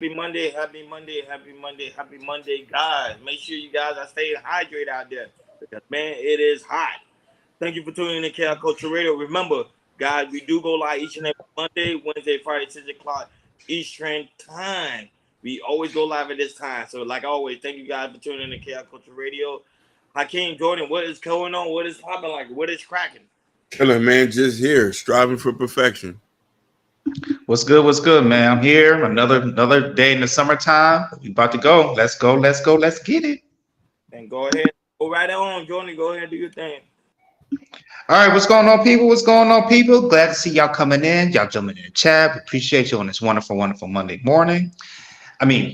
Happy Monday, happy Monday, happy Monday, happy Monday, guys. Make sure you guys are staying hydrated out there because, man, it is hot. Thank you for tuning in to KL Culture Radio. Remember, guys, we do go live each and every Monday, Wednesday, Friday, 6 o'clock Eastern Time. We always go live at this time. So, like always, thank you guys for tuning in to KL Culture Radio. Hakeem Jordan, what is going on? What is popping like? What is cracking? Chilling, man. Just here, striving for perfection. What's good? What's good, man? I'm here. Another day in the summertime. We about to go. Let's go. Let's go. Let's get it. And go ahead. Go right on, Jordan. Go ahead and do your thing. All right. What's going on, people? What's going on, people? Glad to see y'all coming in. Y'all jumping in the chat. We appreciate you on this wonderful Monday morning.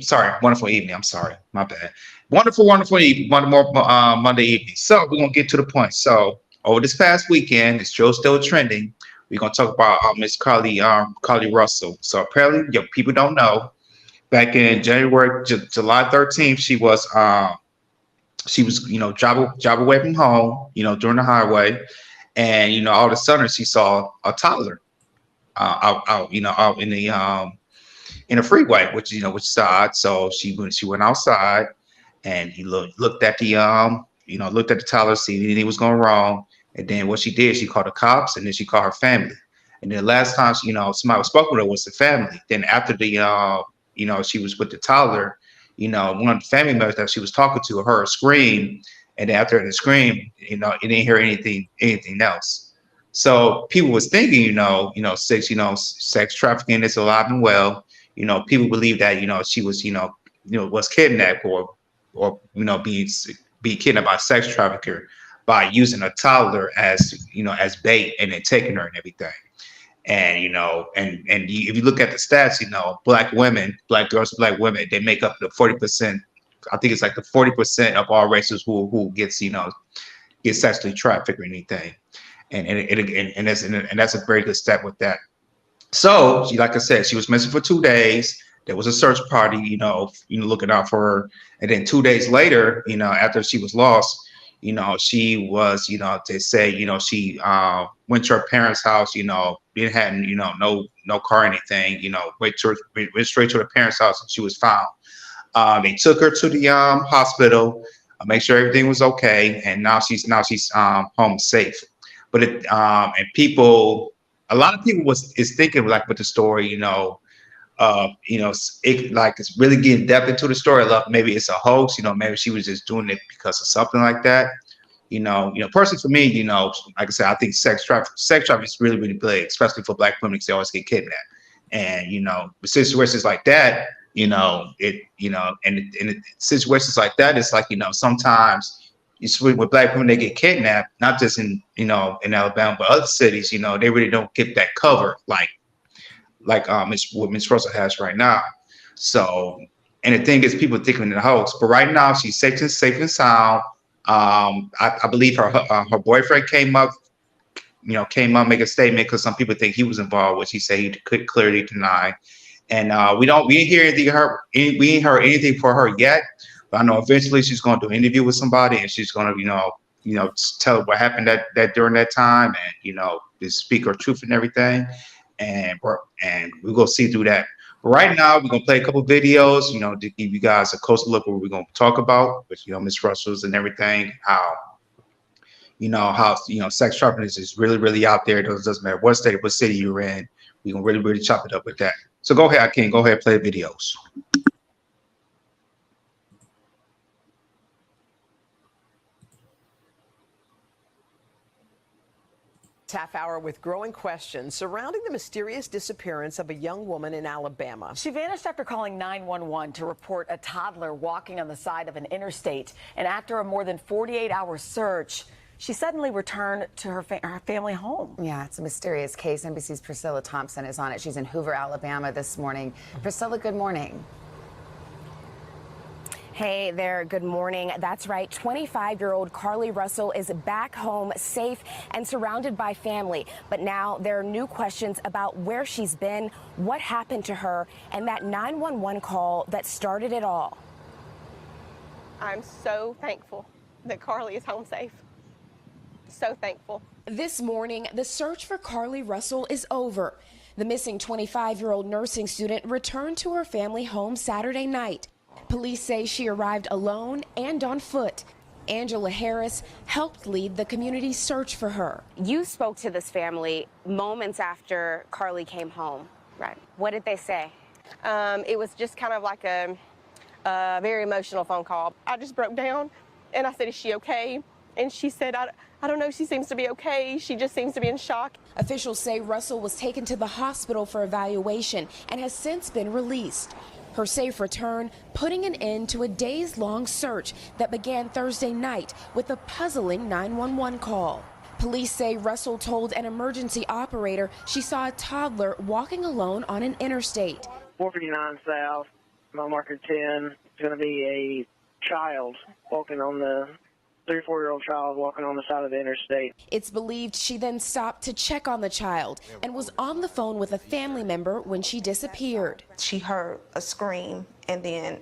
Sorry, wonderful evening. I'm sorry. My bad. Wonderful evening. One more Monday evening. So we're gonna get to the point. So over this past weekend, it's still trending. We're gonna talk about Miss Carlee Russell. So apparently, people don't know. Back in July 13th, she was drive away from home, during the highway, and all of a sudden she saw a toddler out in the freeway, which is odd. So she went outside and he looked at the toddler, see if anything was going wrong. And then what she did, she called the cops and then she called her family. And then the last time somebody was spoken with her was the family. Then after she was with the toddler, one of the family members that she was talking to heard a scream. And then after the scream, it didn't hear anything else. So people was thinking, sex trafficking is alive and well. People believe that, she was kidnapped or be kidnapped by a sex trafficker by using a toddler as bait and then taking her and everything. And if you look at the stats, black women, black girls, black women, they make up the 40%. I think it's like the 40% of all races who gets sexually trafficked or anything. And that's a very good step with that. So like I said, she was missing for 2 days. There was a search party, looking out for her. And then 2 days later, after she was lost, she was, they say, she went to her parents' house, didn't have, no car or anything, went straight to her parents' house and she was found. They took her to the hospital, make sure everything was okay, and now she's home safe. But a lot of people is thinking like with the story, it's really getting depth into the story. Maybe it's a hoax, maybe she was just doing it because of something like that. Personally for me, like I said, I think sex trafficking is really big, especially for black women because they always get kidnapped. And with situations like that, and situations like that, it's like sometimes with black women they get kidnapped, not just in Alabama but other cities. They really don't get that cover like what Miss Russell has right now. So, and the thing is, people thinking the hoax, but right now she's safe and sound. I believe her boyfriend came up, make a statement because some people think he was involved, which he said he could clearly deny. And we ain't hear we ain't heard anything for her yet. But I know eventually she's going to do an interview with somebody and she's going to tell what happened that during that time and just speak her truth and everything. And we're gonna see through that. But right now, we're gonna play a couple videos, to give you guys a closer look at what we're gonna talk about with Miss Russell's and everything. How sex trafficking is really out there. It doesn't matter what state, what city you're in. We're gonna really chop it up with that. So go ahead, King. Go ahead, play the videos. Half hour with growing questions surrounding the mysterious disappearance of a young woman in Alabama. She vanished after calling 911 to report a toddler walking on the side of an interstate. And after a more than 48-hour search, she suddenly returned to her family home. Yeah, it's a mysterious case. NBC's Priscilla Thompson is on it. She's in Hoover, Alabama this morning. Priscilla, good morning. Hey there, good morning. That's right, 25-year-old Carlee Russell is back home safe and surrounded by family. But now there are new questions about where she's been, what happened to her, and that 911 call that started it all. I'm so thankful that Carlee is home safe. So thankful. This morning, the search for Carlee Russell is over. The missing 25-year-old nursing student returned to her family home Saturday night. Police say she arrived alone and on foot. Angela Harris helped lead the community search for her. You spoke to this family moments after Carlee came home. Right. What did they say? It was just kind of like a very emotional phone call. I just broke down and I said, "Is she okay?" And she said, I don't know, she seems to be okay. She just seems to be in shock. Officials say Russell was taken to the hospital for evaluation and has since been released. Her safe return putting an end to a days-long search that began Thursday night with a puzzling 911 call. Police say Russell told an emergency operator she saw a toddler walking alone on an interstate. 459 South, mile marker 10. It's going to be a child walking on the 3 or 4-year-old child walking on the side of the interstate. It's believed she then stopped to check on the child and was on the phone with a family member when she disappeared. She heard a scream and then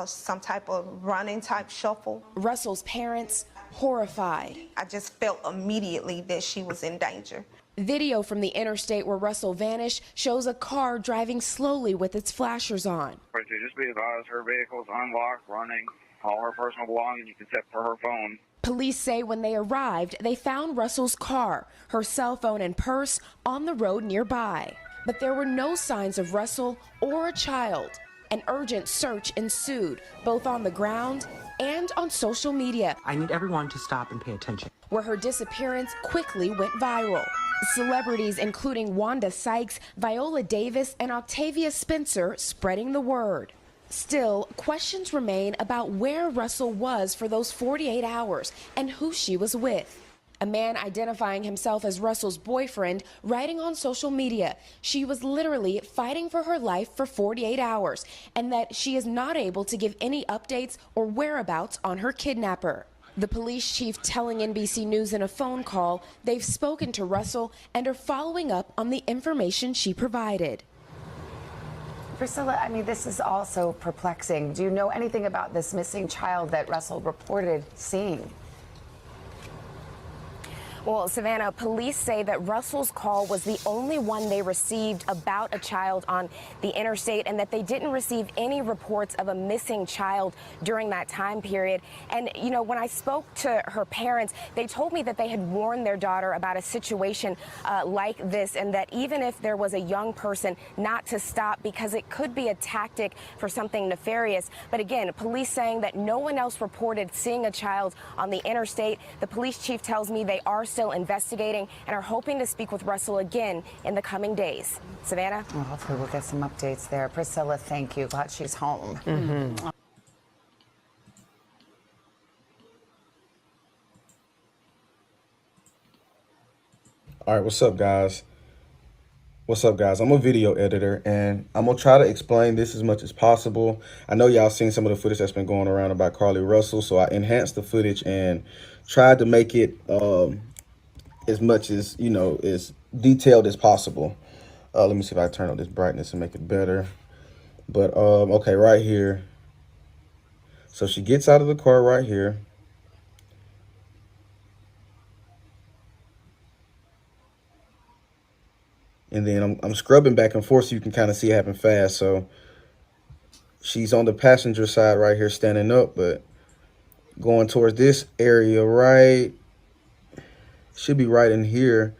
some type of running type shuffle. Russell's parents horrified. I just felt immediately that she was in danger. Video from the interstate where Russell vanished shows a car driving slowly with its flashers on. Just be advised, her vehicle is unlocked, running. All her personal belongings except for her phone. Police say when they arrived, they found Russell's car, her cell phone and purse on the road nearby. But there were no signs of Russell or a child. An urgent search ensued, both on the ground and on social media. I need everyone to stop and pay attention. Where her disappearance quickly went viral. Celebrities including Wanda Sykes, Viola Davis, and Octavia Spencer spreading the word. Still, questions remain about where Russell was for those 48 hours and who she was with. A man identifying himself as Russell's boyfriend writing on social media she was literally fighting for her life for 48 hours and that she is not able to give any updates or whereabouts on her kidnapper. The police chief telling NBC News in a phone call they've spoken to Russell and are following up on the information she provided. Priscilla, I mean, this is also perplexing. Do you know anything about this missing child that Russell reported seeing? Well, Savannah, police say that Russell's call was the only one they received about a child on the interstate and that they didn't receive any reports of a missing child during that time period. And, you know, when I spoke to her parents, they told me that they had warned their daughter about a situation like this and that even if there was a young person, not to stop because it could be a tactic for something nefarious. But again, police saying that no one else reported seeing a child on the interstate. The police chief tells me they are still investigating and are hoping to speak with Russell again in the coming days. Savannah? Well, hopefully we'll get some updates there. Priscilla, thank you. Glad she's home. Mm-hmm. All right, what's up, guys? What's up, guys? I'm a video editor, and I'm going to try to explain this as much as possible. I know y'all seen some of the footage that's been going around about Carlee Russell, so I enhanced the footage and tried to make it as much as, you know, as detailed as possible. Let me see if I turn on this brightness and make it better. But, okay, right here. So she gets out of the car right here. And then I'm scrubbing back and forth so you can kind of see it happen fast. So she's on the passenger side right here standing up, but going towards this area right, should be right in here,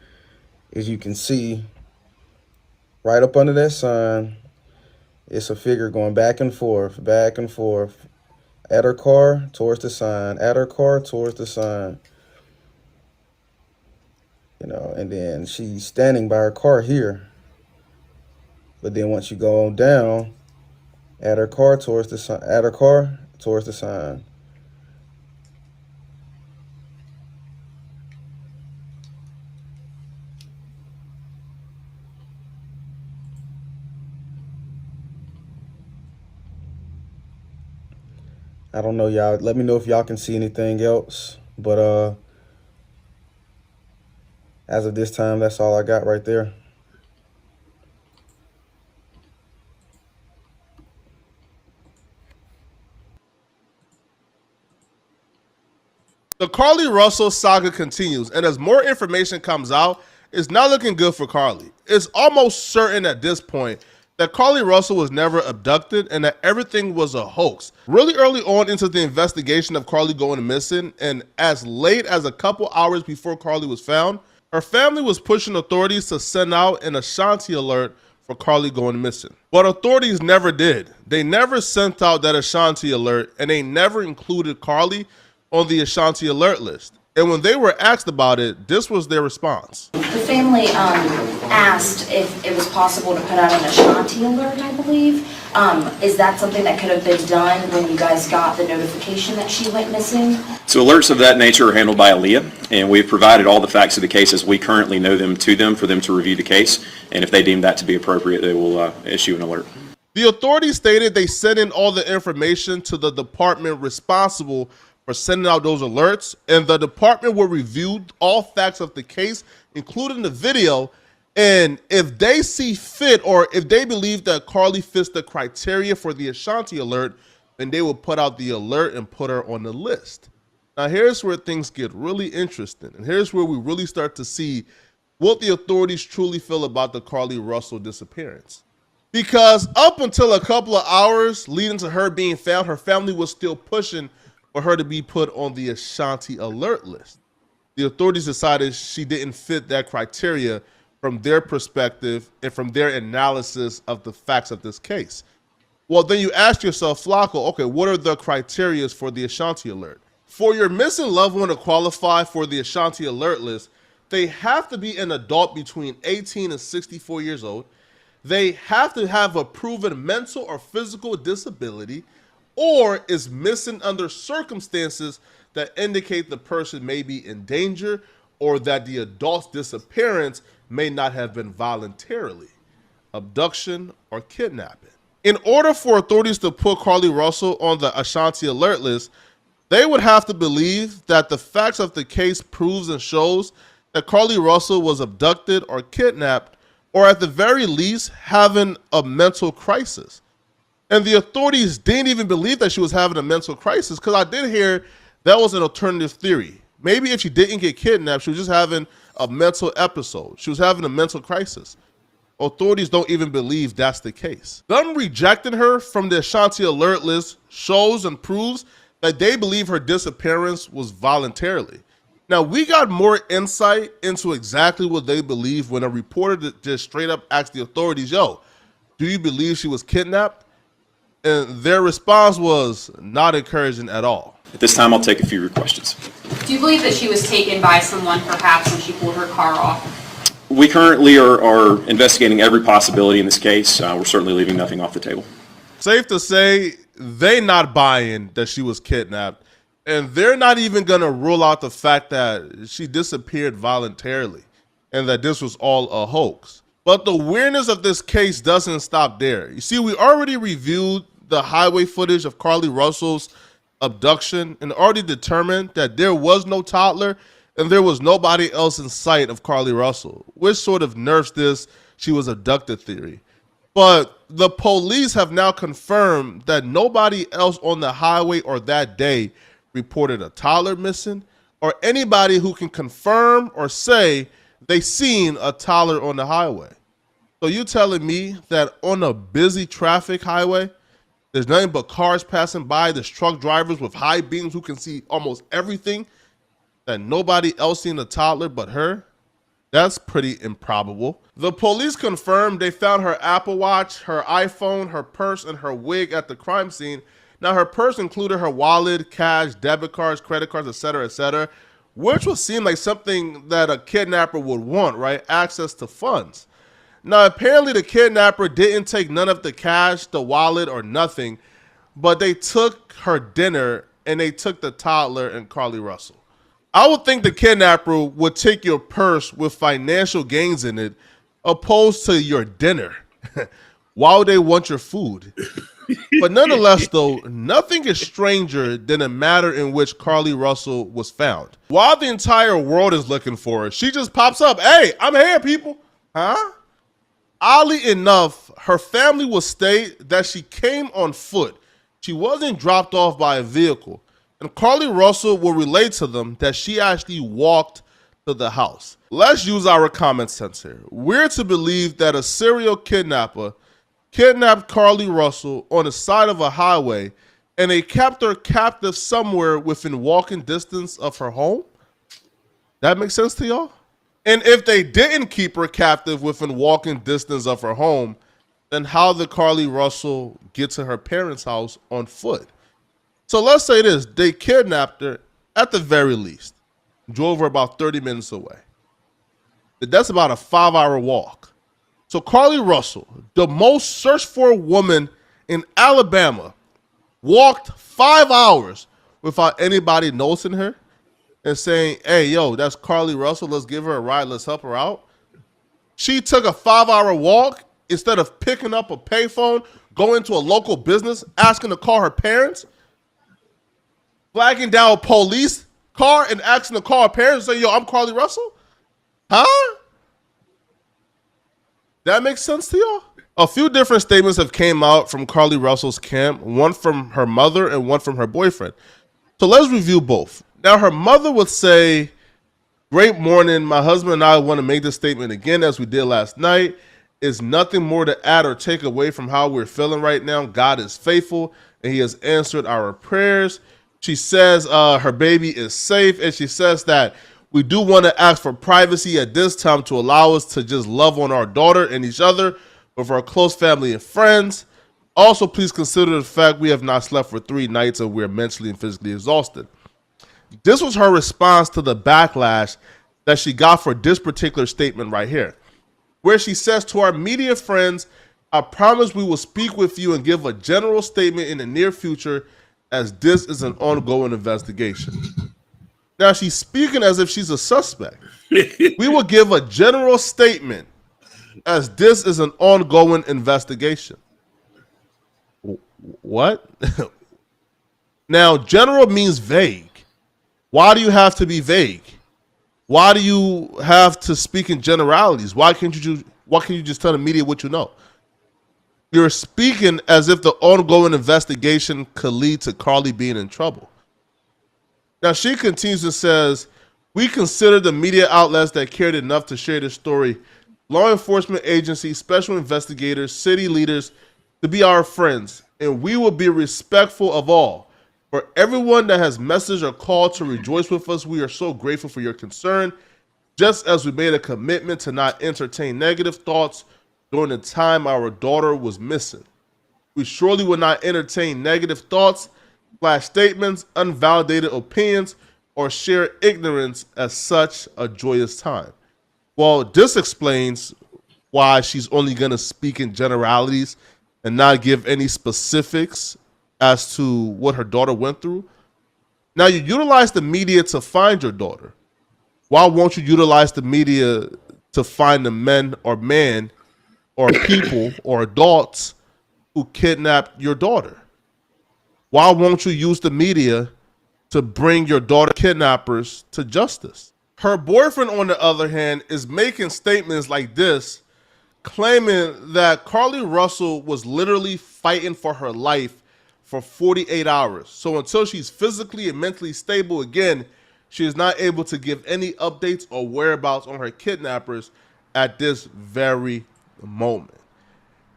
as you can see, right up under that sign. It's a figure going back and forth, at her car, towards the sign, at her car, towards the sign. You know, and then she's standing by her car here. But then once you go on down, at her car towards the sign, at her car towards the sign. I don't know, y'all. Let me know if y'all can see anything else. But as of this time, that's all I got right there. The Carlee Russell saga continues, and as more information comes out, it's not looking good for Carlee. It's almost certain at this point that Carlee Russell was never abducted and that everything was a hoax. Really early on into the investigation of Carlee going missing, and as late as a couple hours before Carlee was found, her family was pushing authorities to send out an Ashanti alert for Carlee going missing. But authorities never did. They never sent out that Ashanti alert, and they never included Carlee on the Ashanti alert list. And when they were asked about it, this was their response. The family asked if it was possible to put out an Ashanti alert, I believe. Is that something that could have been done when you guys got the notification that she went missing? So alerts of that nature are handled by Aaliyah, and we've provided all the facts of the case as we currently know them to them for them to review the case. And if they deem that to be appropriate, they will issue an alert. The authorities stated they sent in all the information to the department responsible for sending out those alerts, and the department will review all facts of the case, including the video, and if they see fit or if they believe that Carlee fits the criteria for the Ashanti alert, then they will put out the alert and put her on the list. Now here's where things get really interesting, and here's where we really start to see what the authorities truly feel about the Carlee Russell disappearance. Because up until a couple of hours leading to her being found, her family was still pushing for her to be put on the Ashanti alert list. The authorities decided she didn't fit that criteria from their perspective and from their analysis of the facts of this case. Well, then you ask yourself, Flacco, okay, what are the criteria for the Ashanti alert? For your missing loved one to qualify for the Ashanti alert list, they have to be an adult between 18 and 64 years old. They have to have a proven mental or physical disability, or is missing under circumstances that indicate the person may be in danger or that the adult's disappearance may not have been voluntarily, abduction, or kidnapping. In order for authorities to put Carlee Russell on the Ashanti alert list, they would have to believe that the facts of the case proves and shows that Carlee Russell was abducted or kidnapped, or at the very least having a mental crisis. And the authorities didn't even believe that she was having a mental crisis, because I did hear that was an alternative theory. Maybe if she didn't get kidnapped, she was just having a mental episode. She was having a mental crisis. Authorities don't even believe that's the case. Them rejecting her from the Ashanti alert list shows and proves that they believe her disappearance was voluntarily. Now, we got more insight into exactly what they believe when a reporter just straight up asked the authorities, yo, do you believe she was kidnapped? And their response was not encouraging at all. At this time, I'll take a few of your questions. Do you believe that she was taken by someone perhaps when she pulled her car off? We currently are investigating every possibility in this case. We're certainly leaving nothing off the table. Safe to say, they not buying that she was kidnapped, and they're not even going to rule out the fact that she disappeared voluntarily and that this was all a hoax. But the weirdness of this case doesn't stop there. You see, we already reviewed the highway footage of Carlee Russell's abduction and already determined that there was no toddler and there was nobody else in sight of Carlee Russell, which sort of nerfs this she was abducted theory. But the police have now confirmed that nobody else on the highway or that day reported a toddler missing, or anybody who can confirm or say they seen a toddler on the highway. So you telling me that on a busy traffic highway, there's nothing but cars passing by, there's truck drivers with high beams who can see almost everything, that nobody else seen a toddler but her? That's pretty improbable. The police confirmed they found her Apple Watch, her iPhone, her purse, and her wig at the crime scene. Now, her purse included her wallet, cash, debit cards, credit cards, etc., which would seem like something that a kidnapper would want, right? Access to funds. Now, apparently the kidnapper didn't take none of the cash, the wallet, or nothing, but they took her dinner and they took the toddler and Carlee Russell. I would think the kidnapper would take your purse with financial gains in it, opposed to your dinner. Why would they want your food? But nonetheless, though, nothing is stranger than the matter in which Carlee Russell was found. While the entire world is looking for her, she just pops up. Hey, I'm here, people. Huh? Oddly enough, her family will state that she came on foot. She wasn't dropped off by a vehicle. And Carlee Russell will relate to them that she actually walked to the house. Let's use our common sense here. We're to believe that a serial kidnapper kidnapped Carlee Russell on the side of a highway and they kept her captive somewhere within walking distance of her home? That makes sense to y'all? And if they didn't keep her captive within walking distance of her home, then how did Carlee Russell get to her parents' house on foot? So let's say this, they kidnapped her at the very least, drove her about 30 minutes away. That's about a 5-hour walk. So Carlee Russell, the most searched for woman in Alabama, walked 5 hours without anybody noticing her and saying, hey, yo, that's Carlee Russell. Let's give her a ride. Let's help her out. She took a 5-hour walk instead of picking up a payphone, going to a local business, asking to call her parents, flagging down a police car and asking to call her parents and say, yo, I'm Carlee Russell? Huh? That makes sense to y'all? A few different statements have came out from Carlee Russell's camp, one from her mother and one from her boyfriend. So let's review both. Now, her mother would say, great morning. My husband and I want to make this statement again as we did last night. It's nothing more to add or take away from how we're feeling right now. God is faithful and he has answered our prayers. She says her baby is safe, and she says that we do want to ask for privacy at this time to allow us to just love on our daughter and each other with our close family and friends. Also, please consider the fact we have not slept for 3 nights and we're mentally and physically exhausted. This was her response to the backlash that she got for this particular statement right here, where she says to our media friends, I promise we will speak with you and give a general statement in the near future as this is an ongoing investigation. Now she's speaking as if she's a suspect. We will give a general statement as this is an ongoing investigation. What? Now, general means vague. Why do you have to be vague? Why do you have to speak in generalities? Why can't you just tell the media what you know? You're speaking as if the ongoing investigation could lead to Carlee being in trouble. Now, she continues and says, we consider the media outlets that cared enough to share this story, law enforcement agencies, special investigators, city leaders, to be our friends, and we will be respectful of all. For everyone that has messaged or called to rejoice with us, we are so grateful for your concern, just as we made a commitment to not entertain negative thoughts during the time our daughter was missing. We surely will not entertain negative thoughts, flash statements, unvalidated opinions, or share ignorance at such a joyous time. Well, this explains why she's only going to speak in generalities and not give any specifics as to what her daughter went through. Now, you utilize the media to find your daughter. Why won't you utilize the media to find the men or man or people or adults who kidnapped your daughter? Why won't you use the media to bring your daughter kidnappers to justice? Her boyfriend, on the other hand, is making statements like this, claiming that Carlee Russell was literally fighting for her life for 48 hours. So until she's physically and mentally stable again, she is not able to give any updates or whereabouts on her kidnappers at this very moment.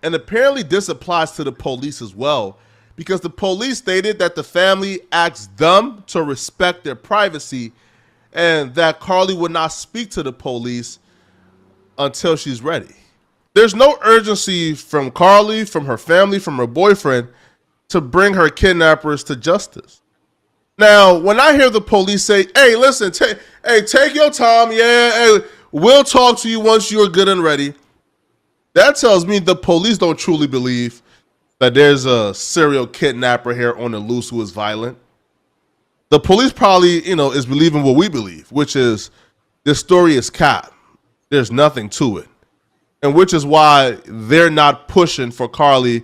And apparently this applies to the police as well, because the police stated that the family asked them to respect their privacy and that Carlee would not speak to the police until she's ready. There's no urgency from Carlee, from her family, from her boyfriend to bring her kidnappers to justice. Now, when I hear the police say, hey, listen, take your time. Yeah, hey, we'll talk to you once you're good and ready. That tells me the police don't truly believe that there's a serial kidnapper here on the loose who is violent. The police probably, is believing what we believe, which is this story is cap. There's nothing to it. And which is why they're not pushing for Carlee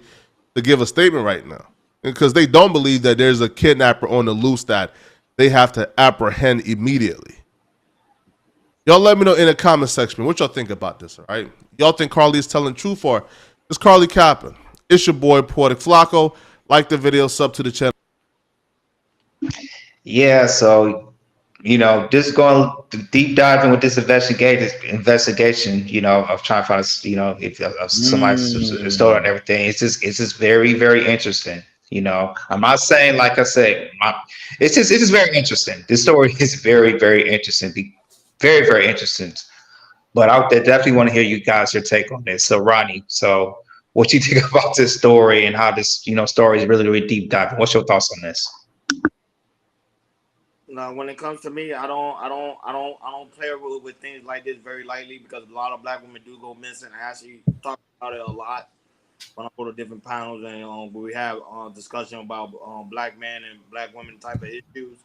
to give a statement right now. Because they don't believe that there's a kidnapper on the loose that they have to apprehend immediately. Y'all let me know in the comment section what y'all think about this, all right? Y'all think Carlee is telling truth or is Carlee capping? It's your boy, Poetic Flacco. Like the video, sub to the channel. Yeah, so just going deep diving with this investigation, of trying to find, if somebody stole it and everything. It's just very, very interesting. I'm not saying, like I said, it's just very interesting. This story is very, very interesting. Very, very interesting. But I definitely want to hear you guys your take on this. So Ronnie, what you think about this story and how this, story is really, really deep diving? What's your thoughts on this? Now, when it comes to me, I don't play with things like this very lightly because a lot of black women do go missing. I actually talk about it a lot when I go to different panels and we have discussion about black men and black women type of issues.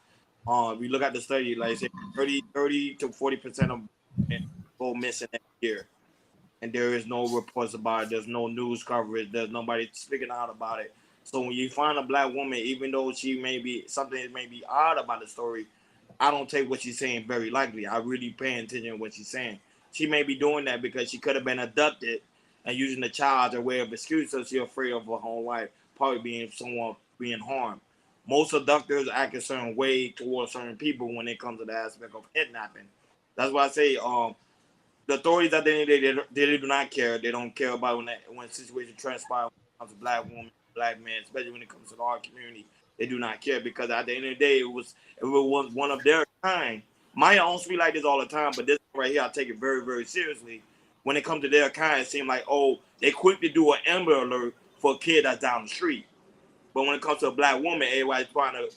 We look at the study, like I said, 30 to 40% of men go missing every year, and there is no reports about it. There's no news coverage. There's nobody speaking out about it. So when you find a black woman, even though she may be something that may be odd about the story, I don't take what she's saying very lightly. I really pay attention to what she's saying. She may be doing that because she could have been abducted and using the child as a way of excuse, so she's afraid of her whole life, probably being someone being harmed. Most abductors act a certain way towards certain people when it comes to the aspect of kidnapping. That's why I say the authorities at the end of the day, they do not care. They don't care about when situation transpires when it comes to black women, black men, especially when it comes to our community. They do not care because at the end of the day, it was one of their kind. Maya don't speak like this all the time, but this right here, I take it very, very seriously. When it comes to their kind, it seems like, oh, they quick to do an Amber Alert for a kid that's down the street. But when it comes to a black woman, everybody's trying to,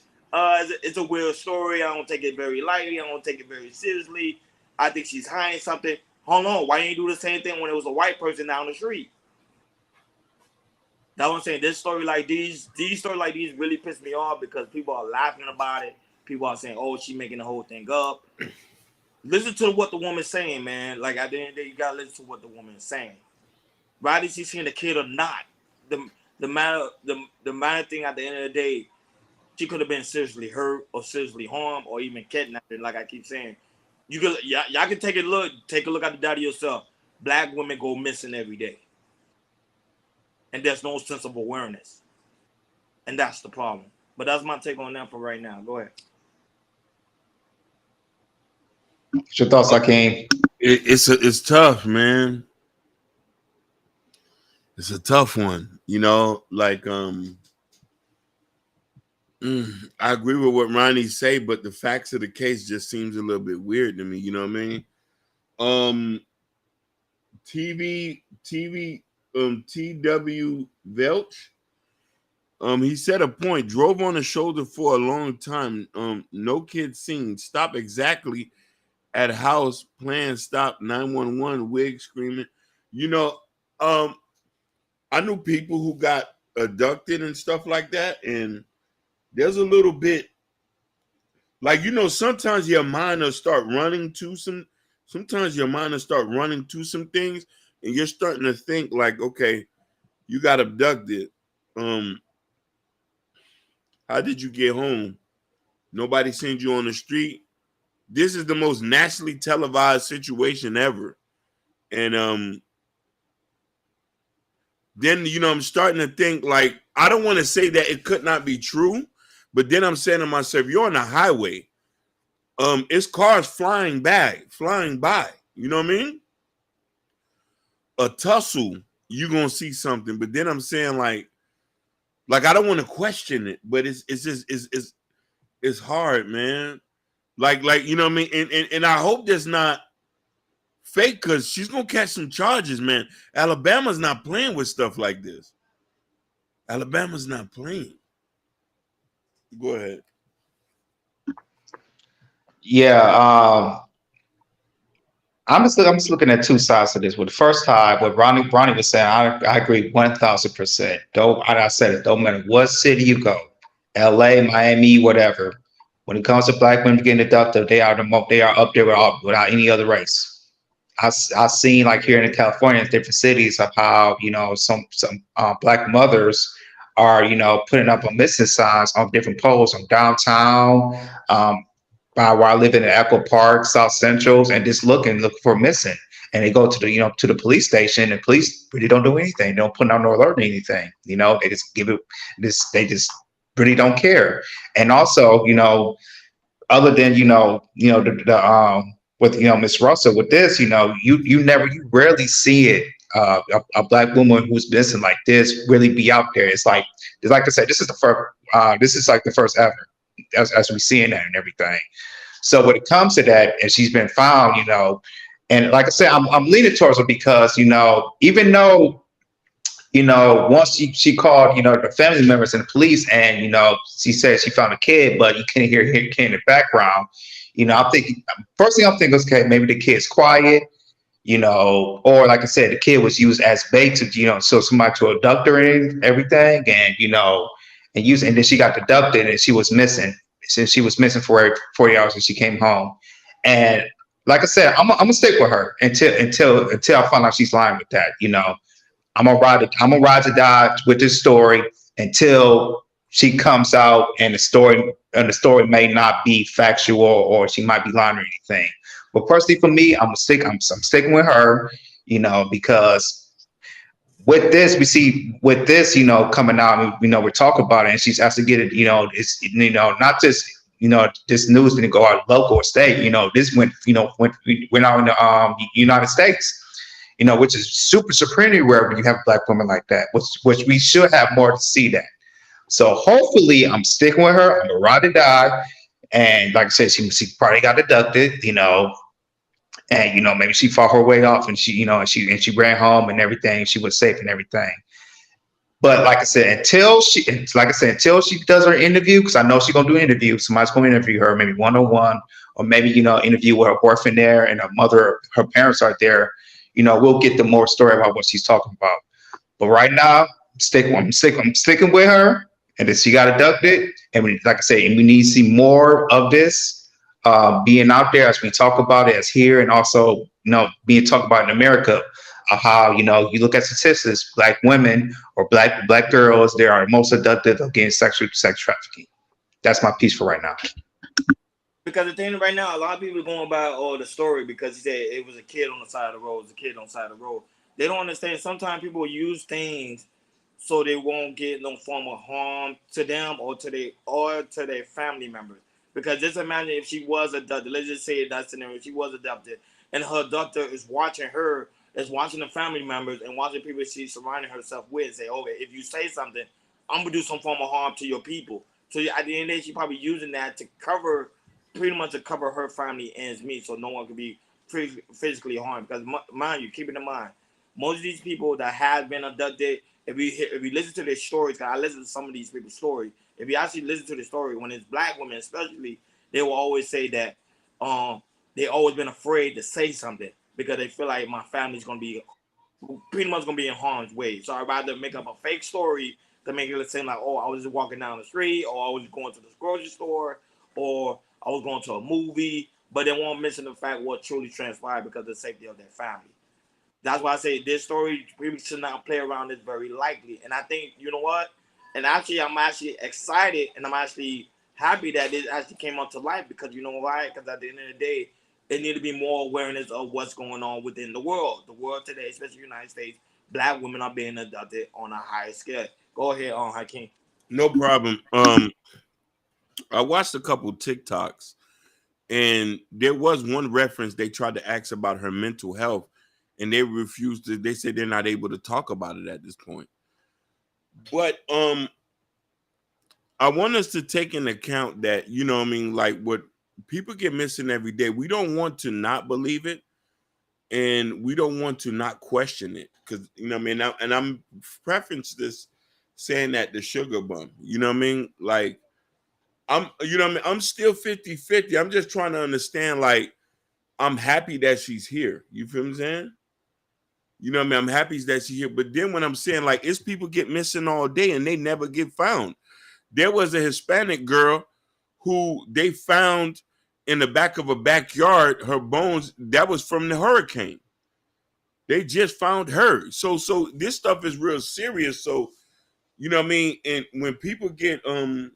it's a weird story. I don't take it very lightly. I don't take it very seriously. I think she's hiding something. Hold on, why didn't you do the same thing when it was a white person down the street? That's what I'm saying. This story like these stories like these really piss me off because people are laughing about it. People are saying, oh, she's making the whole thing up. Listen to what the woman's saying, man. Like at the end of the day, you gotta listen to what the woman is saying. Whether she's seeing the kid or not. The matter thing at the end of the day, she could have been seriously hurt or seriously harmed or even kidnapped. Like I keep saying. Y'all can take a look at the data yourself. Black women go missing every day. And there's no sense of awareness. And that's the problem. But that's my take on that for right now. Go ahead. What's your thoughts, Hakeem? It's tough, man. It's a tough one. I agree with what Ronnie say, but the facts of the case just seems a little bit weird to me. You know what I mean? TW Velch. He said a point. Drove on the shoulder for a long time. No kids seen. Stop exactly at house. Plan stop 911. Wig screaming. I knew people who got abducted and stuff like that, and there's a little bit like sometimes your mind will start running to sometimes your mind will start running to some things and you're starting to think like, okay, you got abducted. How did you get home? Nobody seen you on the street. This is the most nationally televised situation ever. And then I'm starting to think like, I don't want to say that it could not be true. But then I'm saying to myself, you're on the highway. It's cars flying by. You know what I mean? A tussle, you're gonna see something. But then I'm saying like I don't want to question it, but it's just it's hard, man. Like you know what I mean? And I hope that's not fake because she's gonna catch some charges, man. Alabama's not playing with stuff like this. Alabama's not playing. Go ahead. Yeah, I'm just looking at two sides of this. With the first side, what Ronnie was saying, I agree 1,000%. I said it. Don't matter what city you go, L.A., Miami, whatever. When it comes to black women getting abducted, they are up there without any other race. I seen like here in California, different cities of how some black mothers are putting up on missing signs on different poles on downtown, while I live in the Echo Park, South Centrals, and just looking for missing. And they go to the to the police station, and police really don't do anything. They don't put out no alert or anything. They just give it this. They just really don't care. And also, other than with Miss Russell with this, you rarely see it. A black woman who's missing like this really be out there. It's like I said, this is the first. This is like the first ever, as we seeing that and everything. So when it comes to that, and she's been found, and like I said, I'm leaning towards her because even though once she called, the family members and the police, and she said she found a kid, but you can't hear kid in the background. I'm thinking first thing I'm thinking is, okay, maybe the kid's quiet, or like I said, the kid was used as bait to, so somebody to abduct her and everything, and then she got abducted and she was missing. Since she was missing for 40 hours and she came home, and like I said, I'm gonna stick with her until I find out she's lying with that. I'm gonna ride to die with this story until she comes out and the story may not be factual or she might be lying or anything. But personally for me, I'm sticking with her, because with this, we see with this, coming out, we're talking about it, and she's actually getting, it's not just this news didn't go out local or state, this went out in the United States. Which is super pretty rare when you have black women like that, which we should have more to see that. So hopefully I'm sticking with her. I'm gonna ride or die. And like I said, she probably got abducted, and maybe she fought her way off and she ran home and everything. She was safe and everything. But like I said, until she does her interview, because I know she's gonna do an interview. Somebody's gonna interview her, maybe 1-on-1, or maybe interview with her boyfriend there and her mother, her parents are there. We'll get the more story about what she's talking about. But right now, I'm sticking with her, and then she got abducted. And like I say, and we need to see more of this being out there as we talk about it as here, and also being talked about in America. How you look at statistics, black women or black girls, they are most abducted against sex trafficking. That's my piece for right now. Because the thing right now, a lot of people are going by the story because he said it was a kid on the side of the road. It was a kid on the side of the road. They don't understand. Sometimes people use things so they won't get no form of harm to them or to their family members. Because just imagine if she was abducted. Let's just say that scenario. She was abducted, and her abductor is watching her, is watching the family members and watching people she's surrounding herself with, and say, "Okay, if you say something, I'm gonna do some form of harm to your people." So at the end of the day, she's probably using that to cover her family ends meet, so no one can be physically harmed. Because mind you, keep it in mind, most of these people that have been abducted, if we listen to their stories, because I listen to some of these people's stories, if you actually listen to the story, when it's black women especially, they will always say that they always been afraid to say something because they feel like my family's gonna be pretty much gonna be in harm's way. So I'd rather make up a fake story to make it seem like, oh, I was just walking down the street, or I was going to the grocery store, or I was going to a movie, but they won't mention the fact what truly transpired because of the safety of their family. That's why I say this story, people should not play around. It's very likely. And I think, you know what? And actually, I'm actually excited and I'm actually happy that it actually came up to light because you know why? Because at the end of the day, there need to be more awareness of what's going on within the world. The world today, especially the United States, black women are being abducted on a higher scale. Go ahead, Hakeem. No problem. I watched a couple TikToks, and there was one reference they tried to ask about her mental health, and they refused to. They said they're not able to talk about it at this point. But I want us to take into account that, like what people get missing every day. We don't want to not believe it, and we don't want to not question it, because and I'm preference this saying that the sugar bum, like I'm still 50-50. I'm just trying to understand, like, I'm happy that she's here. You feel what I'm saying? I'm happy that she's here. But then when I'm saying, like, it's people get missing all day and they never get found. There was a Hispanic girl who they found in the back of a backyard, her bones, that was from the hurricane. They just found her. So this stuff is real serious. So, And when people get I'm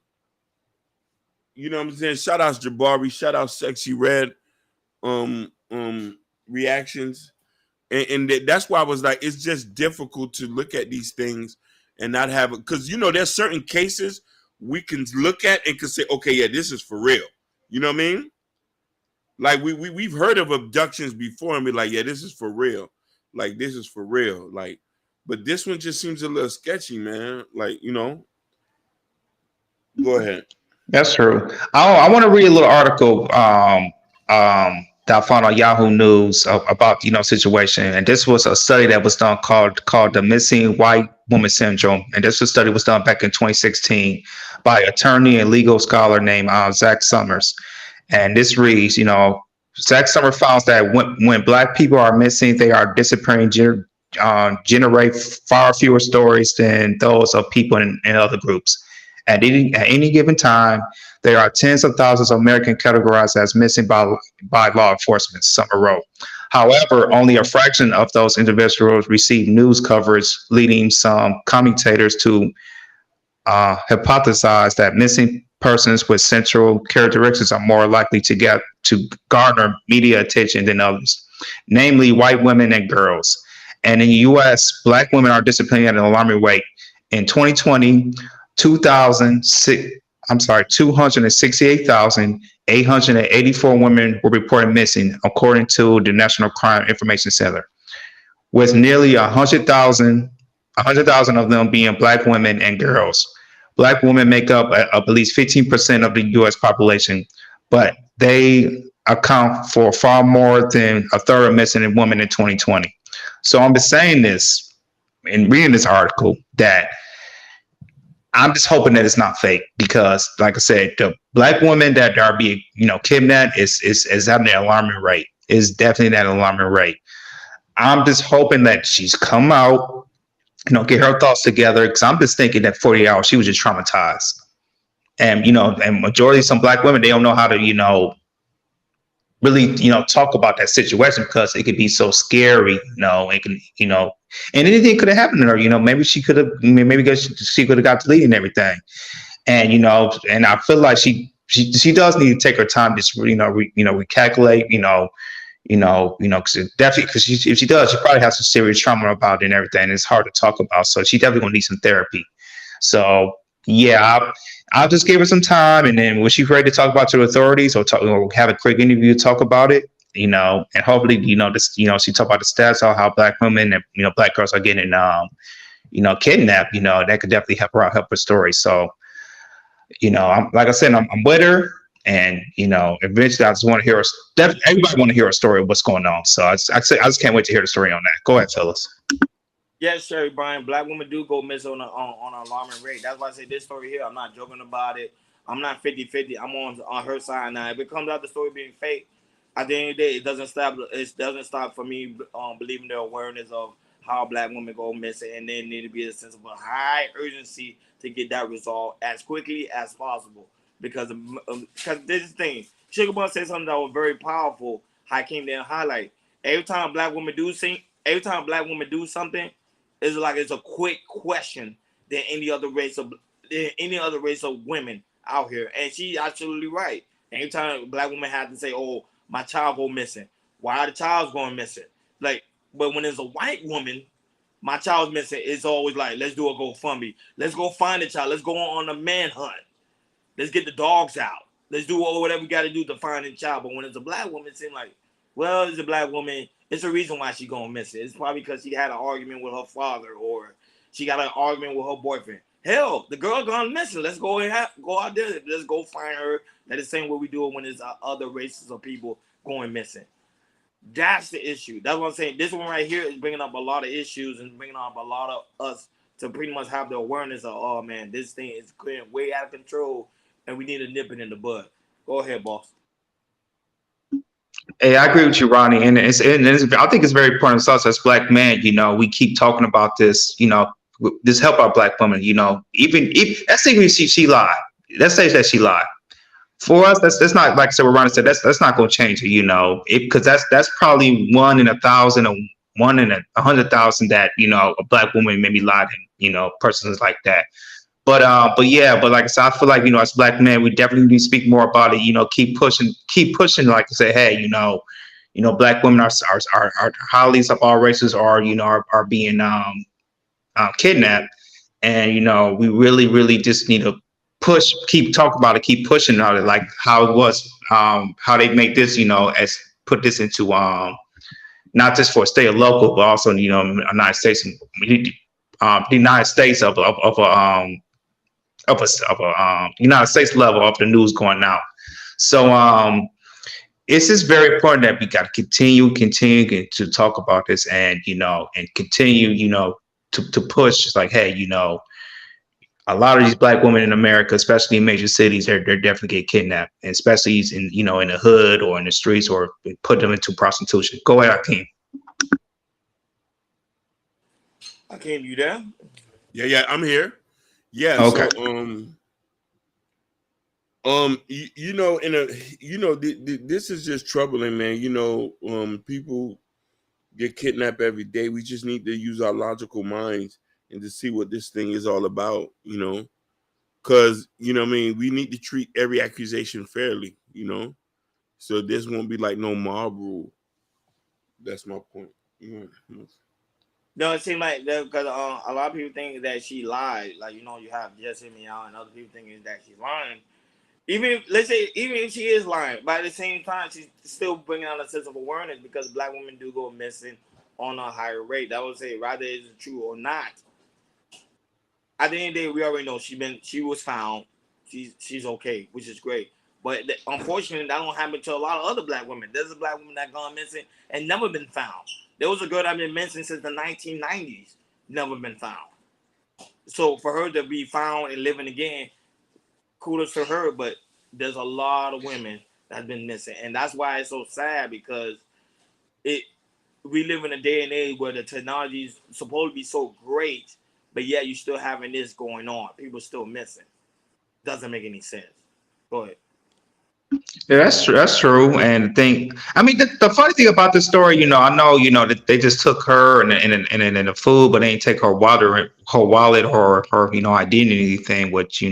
saying, shout out Jabari, shout out Sexy Red reactions. And that's why I was like, it's just difficult to look at these things and not have it, because there's certain cases we can look at and can say, okay, yeah, this is for real. You know what I mean? Like we've heard of abductions before and be like, yeah, this is for real. Like this is for real. Like, but this one just seems a little sketchy, man. Like, you know. Go ahead. That's true. I want to read a little article that I found on Yahoo News about situation, and this was a study that was done called the Missing White Woman Syndrome, and this study was done back in 2016 by attorney and legal scholar named Zach Summers, and this reads, Zach Summers found that when Black people are missing, they are disappearing. Generate far fewer stories than those of people in other groups. At any given time, there are tens of thousands of Americans categorized as missing by law enforcement, Summer wrote. However, only a fraction of those individuals receive news coverage, leading some commentators to hypothesize that missing persons with central characteristics are more likely to garner media attention than others, namely white women and girls. And in the U.S., Black women are disappearing at an alarming rate. In 2020, 268,884 women were reported missing, according to the National Crime Information Center, with nearly 100,000 of them being Black women and girls. Black women make up at least 15% of the U.S. population, but they account for far more than a third of missing women in 2020. So I'm just saying this and reading this article that I'm just hoping that it's not fake, because, like I said, the Black women that are being, kidnapped is at an alarming rate. Is definitely that alarming rate. I'm just hoping that she's come out, get her thoughts together, because I'm just thinking that 48 hours she was just traumatized, and and majority of some Black women, they don't know how to really talk about that situation, because it could be so scary. It can and anything could have happened to her. Maybe she could have got deleted and everything. And and I feel like she does need to take her time, just recalculate. Definitely, because if she does, she probably has some serious trauma about it and everything. And it's hard to talk about, so she definitely gonna need some therapy. So yeah, I'll just give her some time, and then when she's ready to talk about to the authorities, or have a quick interview to talk about it, and hopefully, she talk about the stats of how Black women and Black girls are getting kidnapped. That could definitely help her story. So, like I said, I'm with her, and eventually, I just want to hear everybody want to hear a story of what's going on. So I just can't wait to hear the story on that. Go ahead, Phyllis. Yes, Sherry Brian. Black women do go missing on an alarming rate. That's why I say this story here. I'm not joking about it. I'm not 50-50. I'm on her side now. If it comes out the story being fake, at the end of the day, it doesn't stop. It doesn't stop for me believing the awareness of how Black women go missing, and there need to be a sense of a high urgency to get that resolved as quickly as possible. Because this is the thing. Sugar Bun said something that was very powerful. I came there and highlight. Every time Black women do something, it's like it's a quick question than any other race of women out here. And she's absolutely right. Every time Black women have to say, "Oh, my child go missing," why the child's going missing? Like, but when it's a white woman, my child's missing, it's always like, let's do a GoFundMe. Let's go find the child. Let's go on a manhunt. Let's get the dogs out. Let's do whatever we got to do to find the child. But when it's a Black woman, it seems like, well, it's a Black woman. It's a reason why she going missing. It's probably because she had an argument with her father, or she got an argument with her boyfriend. Hell, the girl gone missing. Let's go out there. Let's go find her. That is the same way we do it when there's other races of people going missing. That's the issue. That's what I'm saying. This one right here is bringing up a lot of issues and bringing up a lot of us to pretty much have the awareness of, oh man, this thing is getting way out of control, and we need to nip it in the bud. Go ahead, boss. Hey, I agree with you, Ronnie, and I think it's very important to us as Black men. We keep talking about this. This help our Black women. Even if let's say she lied. Let's say that she lied. For us, that's not, like I said, what Ronnie said. That's not going to change it. Because that's probably 1 in 1,000 or 1 in 100,000 that a Black woman maybe lied, and persons like that. But like I said, I feel like as Black men, we definitely need to speak more about it. Keep pushing. Like I say, hey, Black women are highly of all races are being kidnapped, and we really just need to keep talking about it, keep pushing on it, like how it was, how they make this, as put this into not just for state or local, but also United States, the United States of a United States level of the news going out. So it's just very important that we got to continue to talk about this, and continue to push. It's like, hey, a lot of these Black women in America, especially in major cities, they're definitely get kidnapped, and especially in in the hood or in the streets, or put them into prostitution. Go ahead, Akeem. Akeem, you there? Yeah, I'm here. Yeah, okay. So this is just troubling, man. People get kidnapped every day. We just need to use our logical minds and to see what this thing is all about, because we need to treat every accusation fairly, so this won't be like no mob rule. That's my point. No, it seems like because a lot of people think that she lied. Like, you have Jesse Meow and other people thinking that she's lying. Even if she is lying, but at the same time, she's still bringing out a sense of awareness, because Black women do go missing on a higher rate. That would say, rather is it true or not. At the end of the day, we already know she was found. She's okay, which is great. But unfortunately, that don't happen to a lot of other Black women. There's a Black woman that gone missing and never been found. There was a girl that been missing since the 1990s, never been found. So for her to be found and living again, kudos to her. But there's a lot of women that's been missing, and that's why it's so sad, because we live in a day and age where the technology is supposed to be so great, but yet you still having this going on. People still missing. Doesn't make any sense. Go ahead. Yeah, that's true. That's true. And the funny thing about this story, I know, that they just took her and the food, but they didn't take her wallet or her, identity thing, which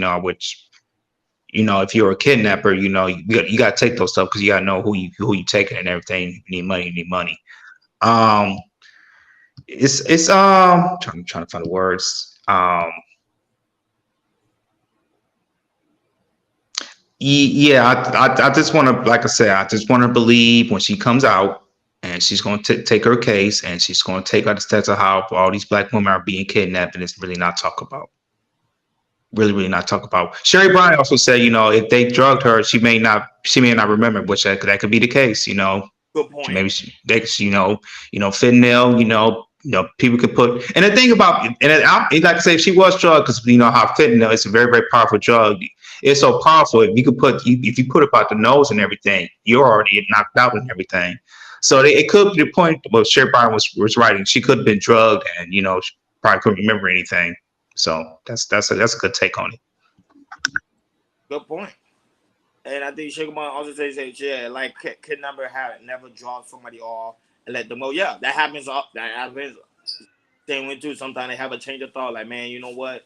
if you're a kidnapper, you got to take those stuff, because you got to know who you taking and everything. You need money. It's trying to find the words. I just want to, like I said, I just want to believe when she comes out and she's going to take her case, and she's going to take out the stats of how all these Black women are being kidnapped, and it's really not talked about. Really not talk about. Sherry Bryan also said, if they drugged her, she may not remember, which that could be the case. Good point. Maybe fentanyl. People could put. And the thing about, like I say, if she was drugged, because how fentanyl is a very, very powerful drug. It's so powerful. If you put it about the nose and everything, you're already knocked out and everything. So it could be the point. Well, Sherry Bryan was writing. She could have been drugged, and she probably couldn't remember anything. So that's a good take on it. Good point. And I think Sugar Bun also says, yeah, like kidnapper never draw somebody off and let them go. Yeah, that happens. That happens. Same way too. Sometimes they have a change of thought. Like, man, you know what?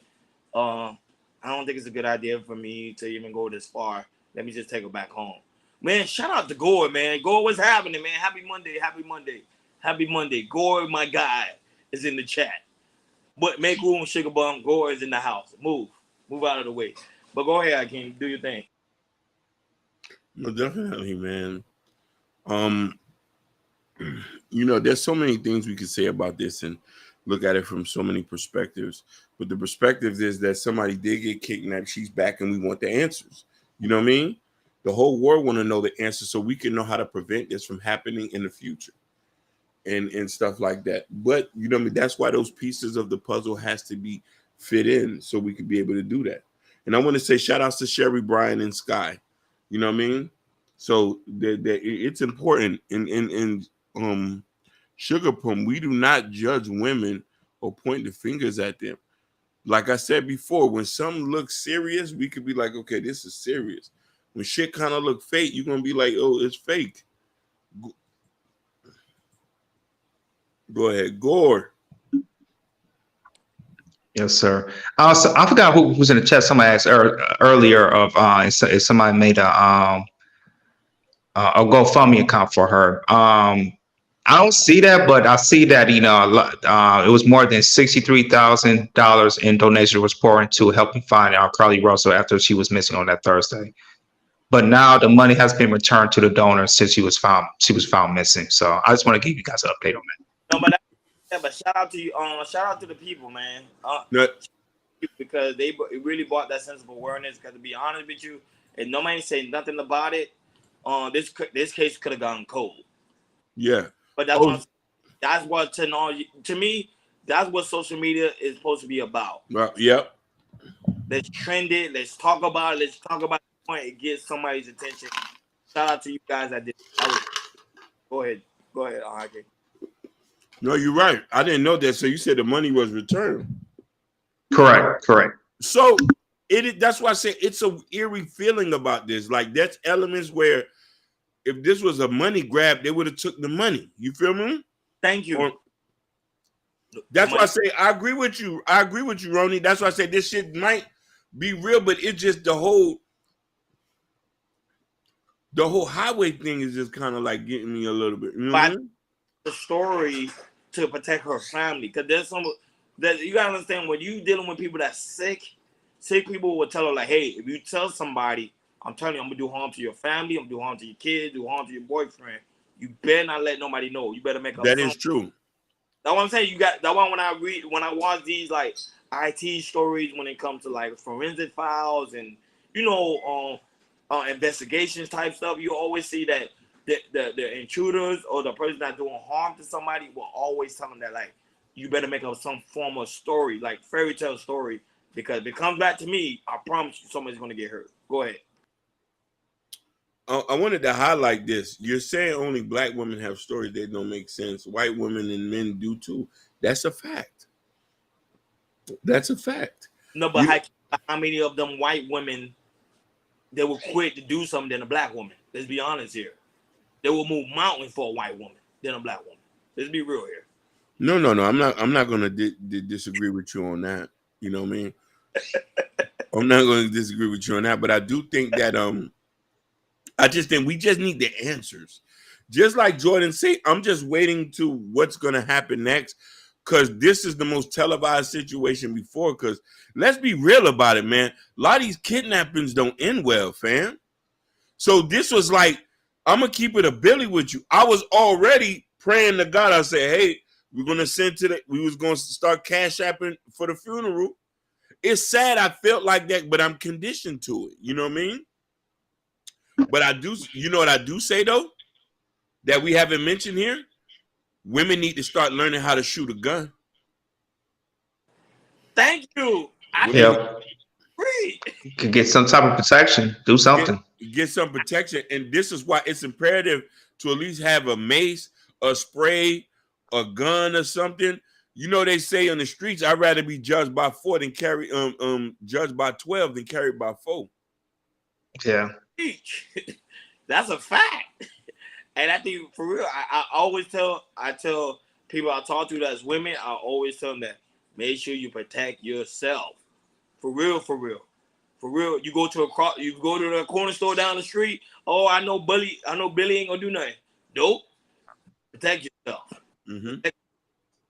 I don't think it's a good idea for me to even go this far. Let me just take her back home. Man, shout out to Gore, man. Gore, what's happening, man? Happy Monday. Gore, my guy, is in the chat. But make room, Sugar Bum. Gore is in the house. Move out of the way. But go ahead, Akeem. Do your thing. Well, definitely, man. There's so many things we could say about this and look at it from so many perspectives. But the perspective is that somebody did get kidnapped. She's back, and we want the answers. You know what I mean? The whole world want to know the answers, so we can know how to prevent this from happening in the future. And stuff like that. But that's why those pieces of the puzzle has to be fit in, so we can be able to do that. And I want to say shout outs to Sherry Bryan and Sky. You know what I mean? So it's important. In Sugar Plum, we do not judge women or point the fingers at them. Like I said before, when something looks serious, we could be like, okay, this is serious. When shit kind of look fake, you're gonna be like, oh, it's fake. Go ahead, Gore. Yes, sir. So I forgot who was in the chat. Somebody asked earlier if somebody made a GoFundMe account for her. I don't see that, but I see that it was more than $63,000 in donation was poured into helping find Carlee Russell after she was missing on that Thursday. But now the money has been returned to the donor since she was found missing. So I just want to give you guys an update on that. No, but shout out to you. Shout out to the people, man. Because they really brought that sense of awareness. Because to be honest with you, and nobody say nothing about it, this case could have gone cold. Yeah, but that's what technology to me. That's what social media is supposed to be about. Yep. Let's trend it. Let's talk about it. Let's talk about the point. It gets somebody's attention. Shout out to you guys that did. Go ahead, RJ. No, you're right. I didn't know that. So you said the money was returned. Correct. So that's why I say it's a eerie feeling about this. Like that's elements where if this was a money grab, they would have took the money. You feel me? Thank you. That's why I say I agree with you. Ronnie. That's why I say this shit might be real, but it's just the whole highway thing is just kind of like getting me a little bit. You know what I mean? The story to protect her family, because there's some that you gotta understand when you dealing with people that's sick people will tell her like, hey, if you tell somebody, I'm telling you, I'm gonna do harm to your family, I'm gonna do harm to your kids, do harm to your boyfriend. You better not let nobody know. You better make up. That is true. That's what I'm saying. You got that one when I watch these like IT stories when it comes to like forensic files and investigations type stuff. You always see that the intruders or the person that's doing harm to somebody will always tell them that like you better make up some form of story, like fairy tale story, because if it comes back to me, I promise you somebody's gonna get hurt. Go ahead. I wanted to highlight this. You're saying only black women have stories that don't make sense. White women and men do too. That's a fact. No, but how many of them white women they will quit to do something than a black woman? Let's be honest here. They will move mountains for a white woman than a black woman. Let's be real here. No. I'm not going to disagree with you on that. You know what I mean? I'm not going to disagree with you on that, but I do think that I just think we just need the answers. Just like Jordan said, I'm just waiting to what's going to happen next, because this is the most televised situation before. Because let's be real about it, man. A lot of these kidnappings don't end well, fam. So this was like, I'm going to keep it a Billy with you. I was already praying to God. I said, hey, we're going to we was going to start cash apping for the funeral. It's sad I felt like that, but I'm conditioned to it. You know what I mean? But I do, you know what I do say though, that we haven't mentioned here? Women need to start learning how to shoot a gun. Thank you. Could get some type of protection. Do something. Get some protection. And this is why it's imperative to at least have a mace, a spray, a gun or something. You know, they say on the streets, I'd rather be judged by 4 than judged by 12 than carried by 4. Yeah. That's a fact. And I think for real, I always tell people I talk to that's women, I always tell them that make sure you protect yourself. For real. You go to the corner store down the street. Oh, I know Billy ain't gonna do nothing. Nope. Protect yourself. Mm-hmm.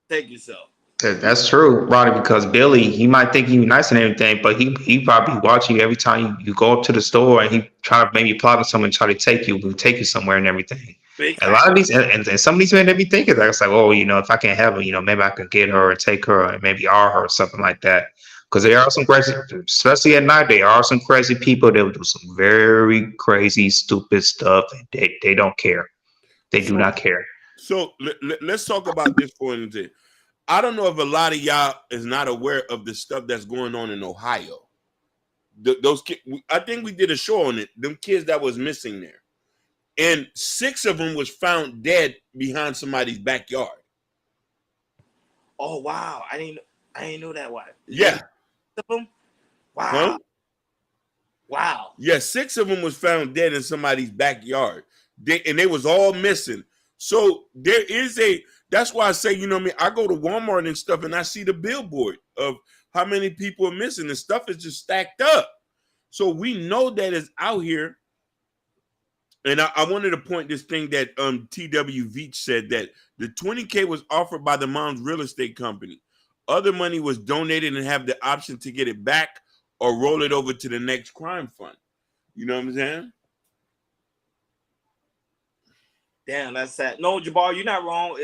Protect yourself. That's true, Ronnie, because Billy, he might think you're nice and everything, but he probably watching you every time you go up to the store and he try to maybe plot on someone, try to take you somewhere and everything. A lot of these and some of these men, they be thinking that it's like, oh, if I can't have her, maybe I can get her and take her and maybe R her or something like that. Because there are some crazy, especially at night, there are some crazy people that will do some very crazy, stupid stuff. And they don't care. They do not care. So let's talk about this for a minute. I don't know if a lot of y'all is not aware of the stuff that's going on in Ohio. Those kids, I think we did a show on it. Them kids that was missing there, and 6 of them was found dead behind somebody's backyard. Oh wow! I didn't know that. Why? Yeah. 6 of them? Wow. Huh? Wow. Yeah, 6 of them was found dead in somebody's backyard. They was all missing. So there is that's why I say, I go to Walmart and stuff and I see the billboard of how many people are missing and stuff is just stacked up. So we know that it's out here. And I wanted to point this thing that T.W. Veach said, that the $20K was offered by the mom's real estate company. Other money was donated and have the option to get it back or roll it over to the next crime fund. You know what I'm saying? Damn, that's sad. No, Jabbar, you're not wrong.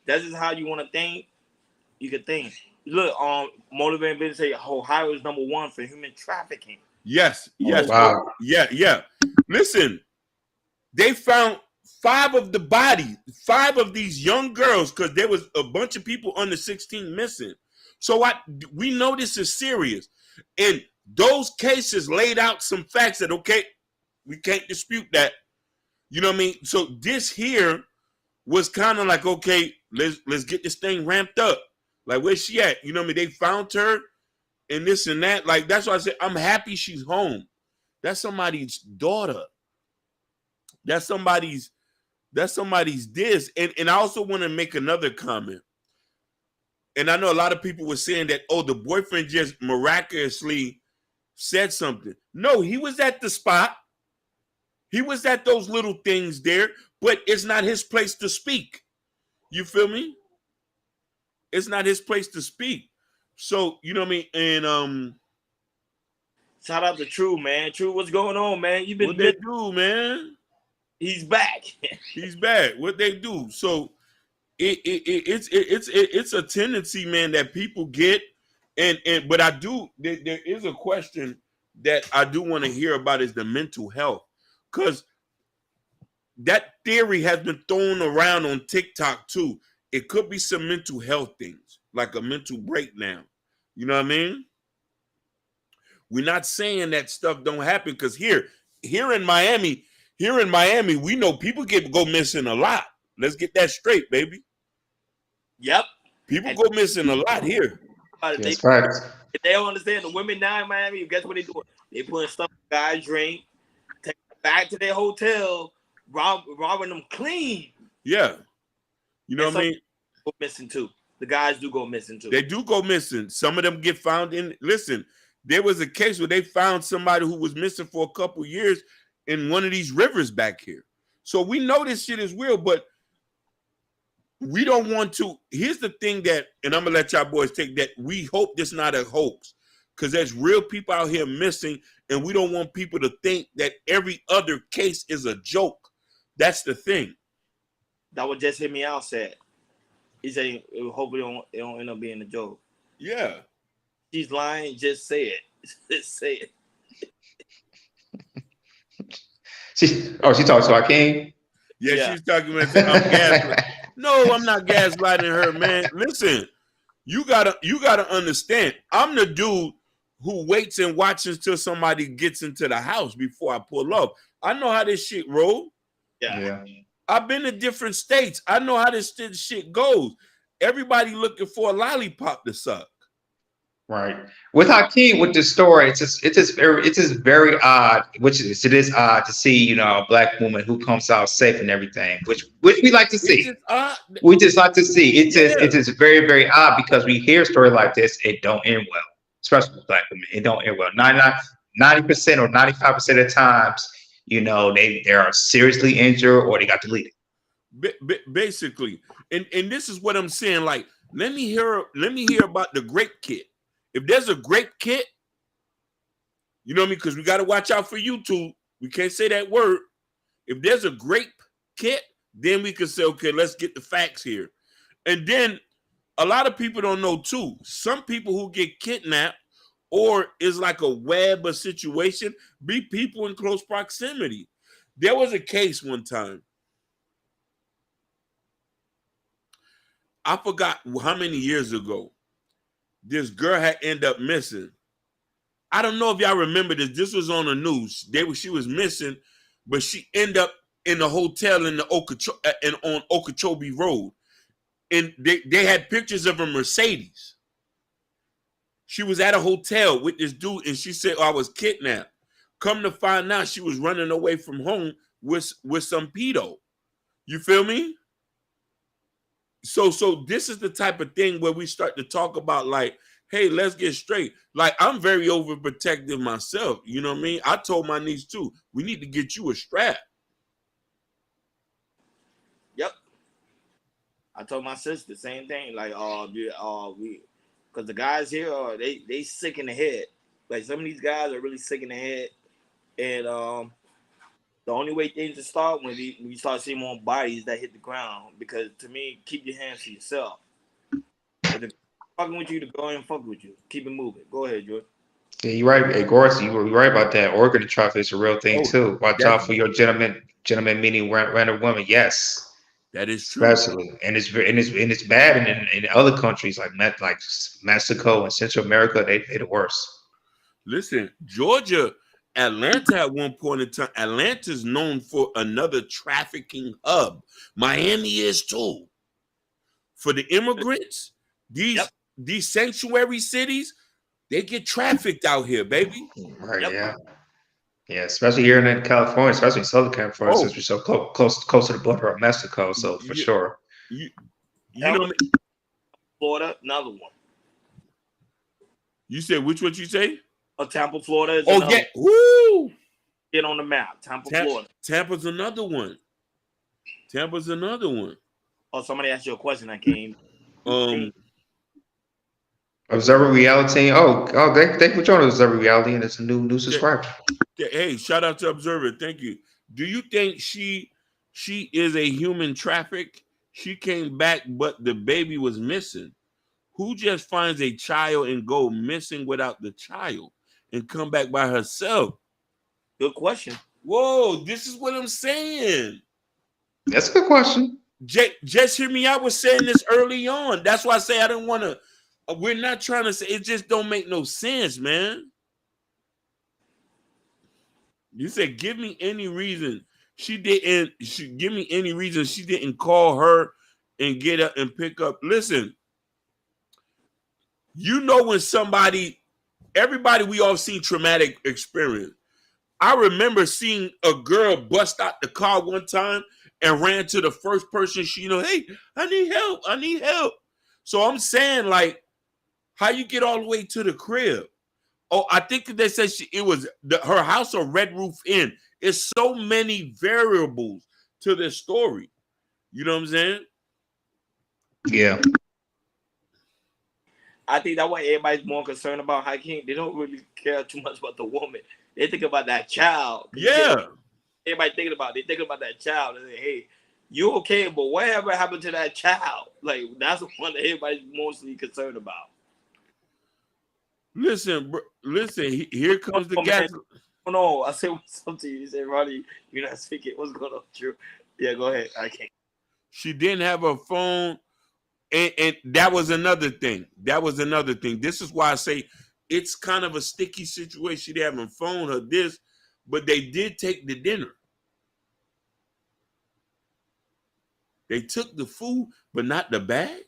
That's just how you want to think. You can think. Look, Motivating Business say Ohio is #1 for human trafficking. Yes. Oh, wow. Yeah. Listen, they found 5 of the bodies, 5 of these young girls, because there was a bunch of people under 16 missing. So we know this is serious. And those cases laid out some facts that, okay, we can't dispute that. You know what I mean? So this here was kind of like, okay, let's get this thing ramped up. Like, where's she at? You know what I mean? They found her and this and that. Like, that's why I said I'm happy she's home. That's somebody's daughter. That's somebody's this. And I also want to make another comment. And I know a lot of people were saying that, oh, the boyfriend just miraculously said something. No, he was at the spot. He was at those little things there, but it's not his place to speak. You feel me? It's not his place to speak. So, you know what I mean? And shout out to True, man. True, what's going on, man? You've been what they do, man? He's back. He's back. What they do? So it's a tendency, man, that people get, but I do. There is a question that I do want to hear about, is the mental health, because that theory has been thrown around on TikTok too. It could be some mental health things, like a mental breakdown. You know what I mean? We're not saying that stuff don't happen, because here in Miami, we know people go missing a lot. Let's get that straight, baby. Yep. People go missing a lot here. That's right. If they don't understand, the women now in Miami, guess what they doing? They putting stuff in guys' drink, take it back to their hotel, robbing them clean. Yeah. You know what I mean? Go missing too. The guys do go missing too. They do go missing. Some of them get found in. Listen, there was a case where they found somebody who was missing for a couple years in one of these rivers back here. So we know this shit is real, but we don't want to. Here's the thing that, and I'm gonna let y'all boys take that. We hope this not a hoax, because there's real people out here missing, and we don't want people to think that every other case is a joke. That's the thing. That what Just Hit Me Out said. He said, hopefully it don't end up being a joke. Yeah. She's lying. Just say it. Just say it. She talks to our king? Yeah, she's talking about that. I'm gaslighting. No, I'm not gaslighting her, man. Listen, you gotta understand. I'm the dude who waits and watches till somebody gets into the house before I pull up. I know how this shit roll. Yeah. I've been to different states. I know how this shit goes. Everybody looking for a lollipop to suck. Right. With Hakeem, with the story, it's just very odd. It is odd to see, you know, a black woman who comes out safe and everything, which we like to see. We just like to see. It is very, very odd, because we hear a story like this, it don't end well, especially with black women. It don't end well. 90% or 95% of the times, you know, they are seriously injured or they got deleted. Basically, and this is what I'm saying. Like, let me hear about the grape kit. If there's a grape kit, you know what I mean? Because we got to watch out for YouTube. We can't say that word. If there's a grape kit, then we can say, okay, let's get the facts here. And then a lot of people don't know too. Some people who get kidnapped, or is like a web of situation, be people in close proximity. There was a case one time. I forgot how many years ago. This girl had ended up missing. I don't know if y'all remember this. This was on the news. She was missing, but she ended up in the hotel in the on Okeechobee Road. And they had pictures of a Mercedes. She was at a hotel with this dude, and she said, I was kidnapped. Come to find out, she was running away from home with some pedo. You feel me? So this is the type of thing where we start to talk about, like, hey, let's get straight. Like, I'm very overprotective myself. You know what I mean? I told my niece too, we need to get you a strap. I told my sister the same thing. Like, because the guys here are they sick in the head. Like some of these guys are really sick in the head, and the only way things to start when you start seeing more bodies that hit the ground. Because to me, keep your hands to yourself. If they're fucking with you, to go ahead and fuck with you. Keep it moving. Go ahead, Jordan. Yeah, you're right. Hey, Gorsi, you were right about that. Organ traffic is a real thing Oh, too. Watch that's out for your gentlemen meeting random women. Yes, that is true. especially, and it's bad in other countries like Mexico and Central America. They the worst. Listen, Georgia, Atlanta at one point in time, Atlanta's known for another trafficking hub. Miami is too. For the immigrants, these sanctuary cities, they get trafficked out here, baby. Right? Yeah. Yeah, especially here in California, especially in Southern California, since we're so close to the border of Mexico. So for sure. You know, Florida, another one. You said which one you say? Tampa, Florida is another one. Woo! Get on the map. Tampa, Florida. Tampa's another one. Tampa's another one. Oh, somebody asked you a question that came. Observer Reality. Oh, thank you for joining Observer Reality, and it's a new subscriber. Hey, shout out to Observer. Thank you. Do you think she is a human traffic? She came back, but the baby was missing. Who just finds a child and go missing without the child and come back by herself? Good question. Whoa, this is what I'm saying. That's a good question. Just hear me. I was saying this early on. That's why I say I don't want to. We're not trying to say it. Just don't make no sense, man. You said give me any reason she didn't. Give me any reason she didn't call her and get up and pick up. Listen, you know when everybody we all seen traumatic experience. I remember seeing a girl bust out the car one time and ran to the first person she hey, I need help. I need help. So I'm saying, like, how you get all the way to the crib? Oh, I think they said it was her house or Red Roof Inn. It's so many variables to this story. You know what I'm saying? Yeah. I think that's why everybody's more concerned about hiking. They don't really care too much about the woman. They think about that child. Yeah. Everybody thinking about it. They think about that child and say, hey, you okay, but whatever happened to that child? Like, that's the one that everybody's mostly concerned about. Listen, here comes the gas. Oh, no, I said something to you. You said, Ronnie, you're not speaking. What's going on, Drew? Yeah, go ahead. I can't. She didn't have a phone. And that was another thing. This is why I say it's kind of a sticky situation. They haven't phoned her this, but they did take the dinner. They took the food, but not the bag.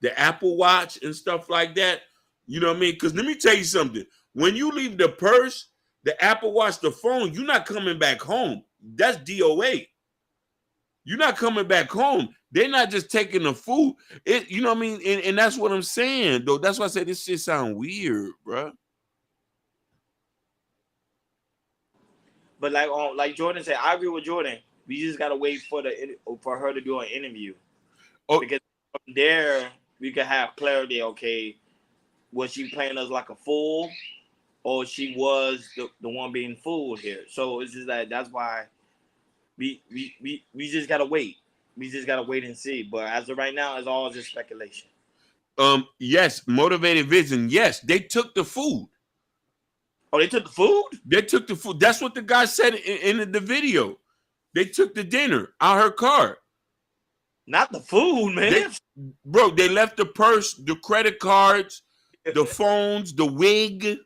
The Apple Watch and stuff like that. You know what I mean? Because let me tell you something. When you leave the purse, the Apple Watch, the phone, you're not coming back home. That's DOA. You're not coming back home. They're not just taking the food. You know what I mean? And that's what I'm saying, though. That's why I say this shit sound weird, bro. But like Jordan said, I agree with Jordan. We just gotta wait for her to do an interview. Because from there we can have clarity. Okay, was she playing us like a fool, or she was the one being fooled here? So it's just that's why we just gotta wait. We just gotta wait and see. But as of right now, it's all just speculation. Yes, motivated vision. Yes, they took the food. Oh, they took the food? They took the food. That's what the guy said in the video. They took the dinner out her car. Not the food, man. They left the purse, the credit cards, the phones, the wig.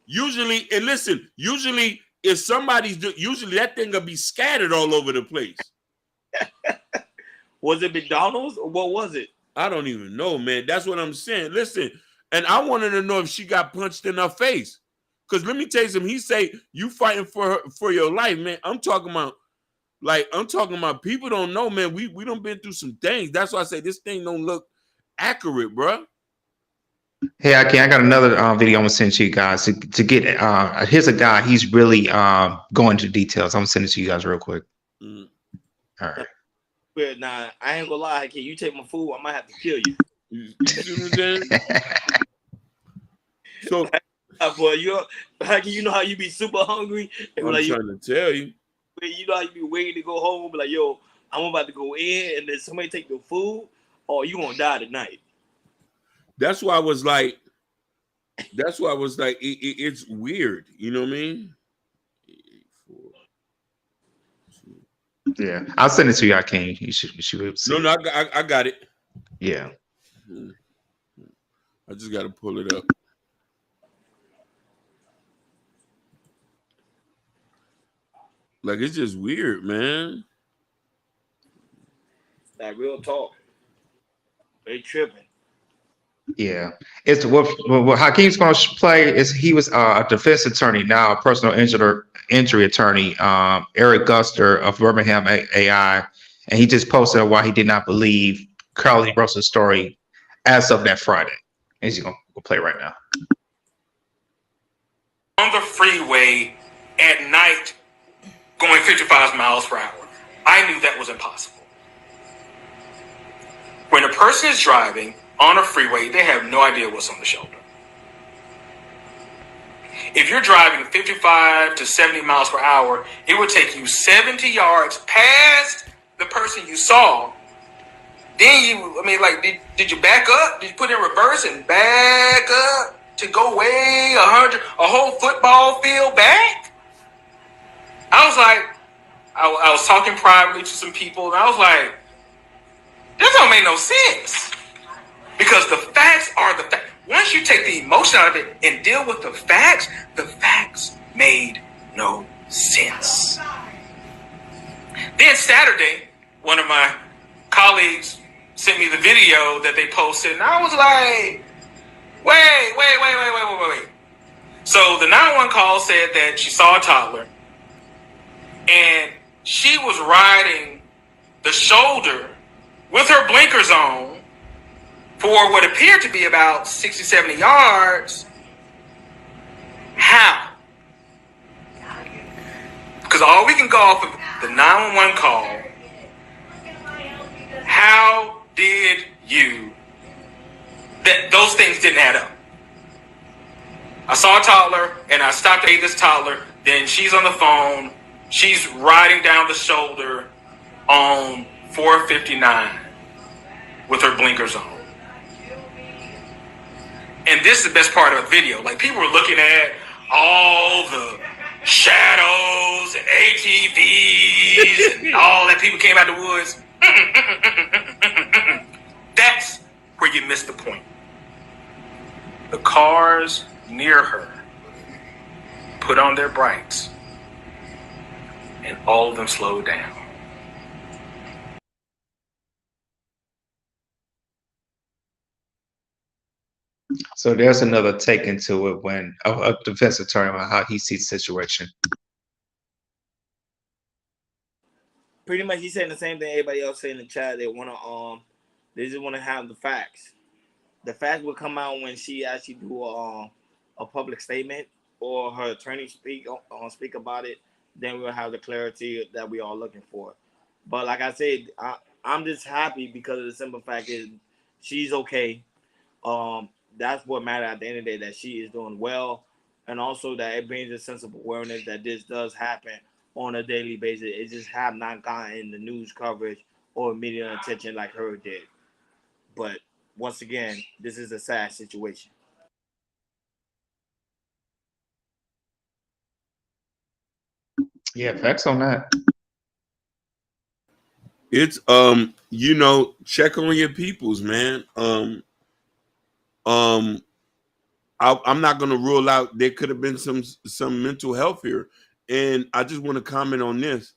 Usually if somebody's usually that thing will be scattered all over the place. Was it McDonald's or what was it? I don't even know, man. That's what I'm saying. Listen, and I wanted to know if she got punched in her face. Because let me tell you something. He say you fighting for your life, man. I'm talking about people don't know, man. We done been through some things. That's why I say this thing don't look accurate, bro. Hey, I got another video I'm gonna send to you guys to get. Here's a guy. He's really going into details. I'm gonna send it to you guys real quick. Mm. All right. But nah, I ain't gonna lie, kid. You take my food, I might have to kill you. You see what I'm saying? So, boy, you know how you be super hungry. And I'm like, trying to tell you. you know how you be waiting to go home, be like, yo, I'm about to go in, and then somebody take your food, or you gonna die tonight. That's why I was like, it's weird. You know what I mean? Yeah, I'll send it to you, Akeem. You should be able to see No, it. I got it. Yeah. I just got to pull it up. Like, it's just weird, man. Like real talk. They tripping. Yeah, it's what Hakeem's going to play is he was a defense attorney, now a personal injury attorney, Eric Guster of Birmingham AI, and he just posted why he did not believe Carlee Russell's story as of that Friday. And he's going to play right now. On the freeway at night, going 55 miles per hour, I knew that was impossible. When a person is driving on a freeway, they have no idea what's on the shoulder. If you're driving 55 to 70 miles per hour, it would take you 70 yards past the person you saw. Then did you back up? Did you put in reverse and back up to go way 100, a whole football field back? I was talking privately to some people, and I was like, that don't make no sense. Because the facts are the facts. Once you take the emotion out of it and deal with the facts made no sense. Then Saturday, one of my colleagues sent me the video that they posted, and I was like, wait. So the 911 call said that she saw a toddler, and she was riding the shoulder with her blinkers on for what appeared to be about 60, 70 yards. How? Because all we can go off of the 911 call, how did those things didn't add up. I saw a toddler, and I stopped to aid this toddler, then she's on the phone, she's riding down the shoulder on 459 with her blinkers on. And this is the best part of the video. Like, people were looking at all the shadows and ATVs and all that people came out the woods. That's where you missed the point. The cars near her put on their brights, and all of them slowed down. So there's another take into it when a defense attorney on how he sees the situation. Pretty much, he's saying the same thing everybody else saying in the chat. They just want to have the facts. The facts will come out when she actually do a public statement or her attorney speak about it. Then we'll have the clarity that we are looking for. But like I said, I'm just happy because of the simple fact is she's okay. That's what matters at the end of the day, that she is doing well, and also that it brings a sense of awareness that this does happen on a daily basis. It just have not gotten the news coverage or media attention like her did. But once again, this is a sad situation. Yeah, facts on that. It's check on your peoples, man. I'm not gonna rule out there could have been some mental health here, and I just want to comment on this.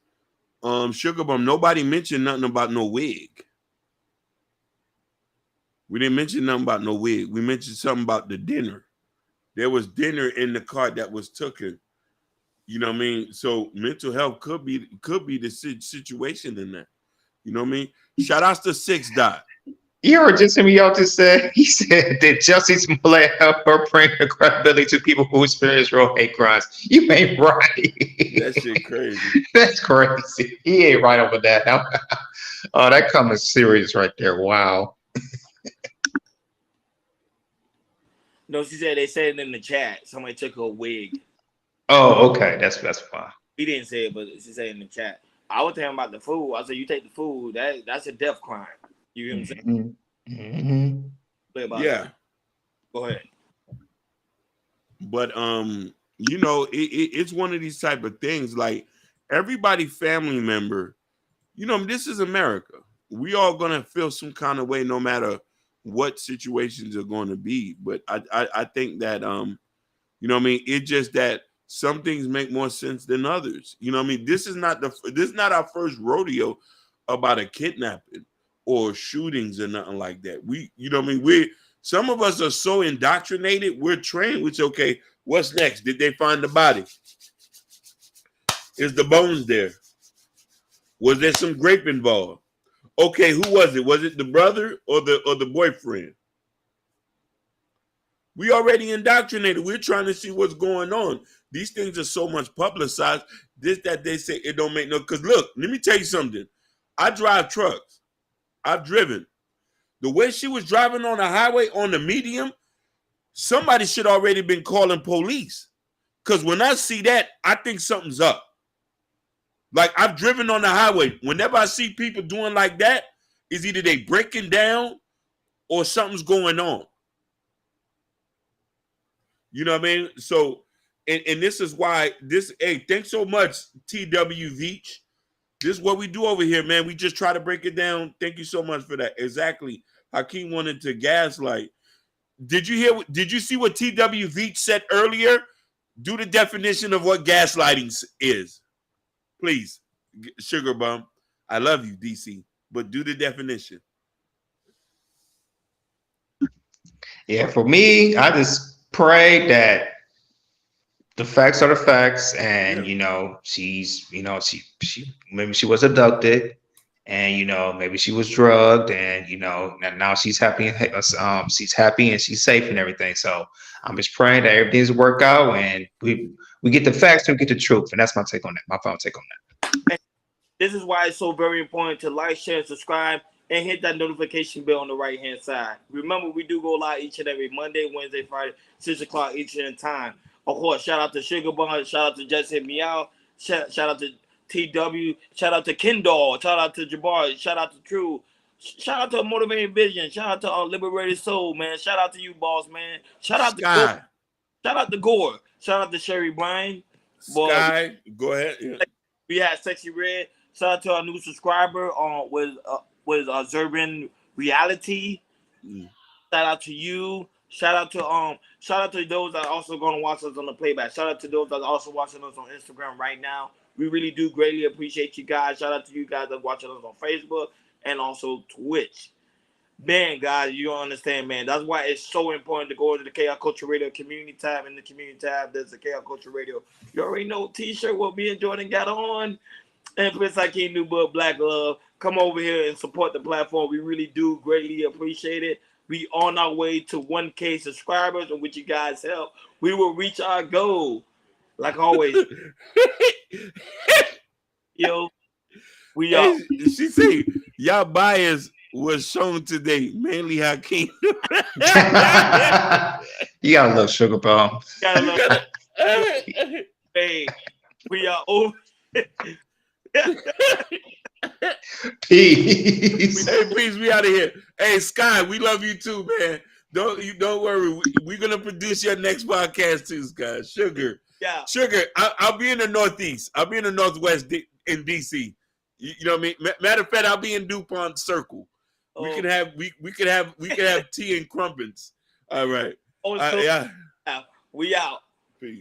Sugar Bum, nobody mentioned nothing about no wig. We didn't mention nothing about no wig. We mentioned something about the dinner. There was dinner in the car that was taken. You know what I mean? So mental health could be the situation in that. You know what I mean? Shout outs to 6 Dot. You heard just me out just said, he said that Jussie Smollett helped her bring the credibility to people who experience real hate crimes. You ain't right. That shit crazy. That's crazy. He ain't right over that. Oh, that comes serious right there. Wow. No, she said they said it in the chat. Somebody took her wig. Oh, okay. That's fine. He didn't say it, but she said it in the chat. I was talking about the food. I said, you take the food, that's a death crime. You hear what I'm saying? Mm-hmm. Yeah. Go ahead. But you know, it's one of these type of things. Like everybody family member, you know, this is America. We all gonna feel some kind of way no matter what situations are going to be. But I think that you know what I mean, it's just that some things make more sense than others. You know what I mean? This is not our first rodeo about a kidnapping or shootings or nothing like that. You know what I mean? Some of us are so indoctrinated, we're trained, which okay, what's next? Did they find the body? Is the bones there? Was there some grape involved? Okay, who was it? Was it the brother or the boyfriend? We already indoctrinated. We're trying to see what's going on. These things are so much publicized. That they say it don't make no. Because look, let me tell you something. I drive trucks. I've driven. The way she was driving on the highway on the medium, somebody should already been calling police. Because when I see that, I think something's up. Like I've driven on the highway. Whenever I see people doing like that, is either they breaking down or something's going on. You know what I mean? So, and this is why hey, thanks so much, TW Veach. This is what we do over here, man. We just try to break it down. Thank you so much for that. Exactly. Hakeem wanted to gaslight. Did you see what TW Veach said earlier? Do the definition of what gaslighting is. Please, Sugar Bum. I love you, DC, but do the definition. Yeah, for me, I just pray that the facts are the facts, and you know, she maybe she was abducted, and you know, maybe she was drugged, and you know, now she's happy and she's happy and she's safe and everything. So I'm just praying that everything's work out and we get the facts and we get the truth, and that's my take on that. My final take on that. This is why it's so very important to like, share, and subscribe, and hit that notification bell on the right-hand side. Remember, we do go live each and every Monday, Wednesday, Friday, 6 o'clock each and time. Of course, shout out to Sugar Bun, shout out to Just Hit Me Out, shout out to TW, shout out to Kendall, shout out to Jabbar, shout out to True, shout out to Motivated Vision, shout out to Liberated Soul, man. Shout out to you, boss, man. Shout out to Gore. Shout out to Gore. Shout out to Sherry Bryan. Sky, go ahead. Yeah. We had Sexy Red. Shout out to our new subscriber with Zurban Reality. Shout out to you. Shout out to those that are also going to watch us on the playback. Shout out to those that are also watching us on Instagram right now. We really do greatly appreciate you guys. Shout out to you guys that are watching us on Facebook and also Twitch. Man, guys, you don't understand, man. That's why it's so important to go to the Chaos Culture Radio community tab. In the community tab, there's the Chaos Culture Radio. You already know T-shirt what me and Jordan got on. And Prince Hakeem New Book Black Love. Come over here and support the platform. We really do greatly appreciate it. We on our way to 1K subscribers, and with you guys' help, we will reach our goal. Like always. Yo, we are. She say y'all bias was shown today, mainly Hakeem. You gotta love Sugar Bomb. Hey, we are over. Peace. Hey, peace. We out of here. Hey, Sky, we love you too, man. Don't worry. We're gonna produce your next podcast too, Sky. Sugar. Yeah. Sugar. I'll be in the Northeast. I'll be in the Northwest in DC. You know what I mean? Matter of fact, I'll be in DuPont Circle. We can have tea and crumpets. All right. Yeah. We out.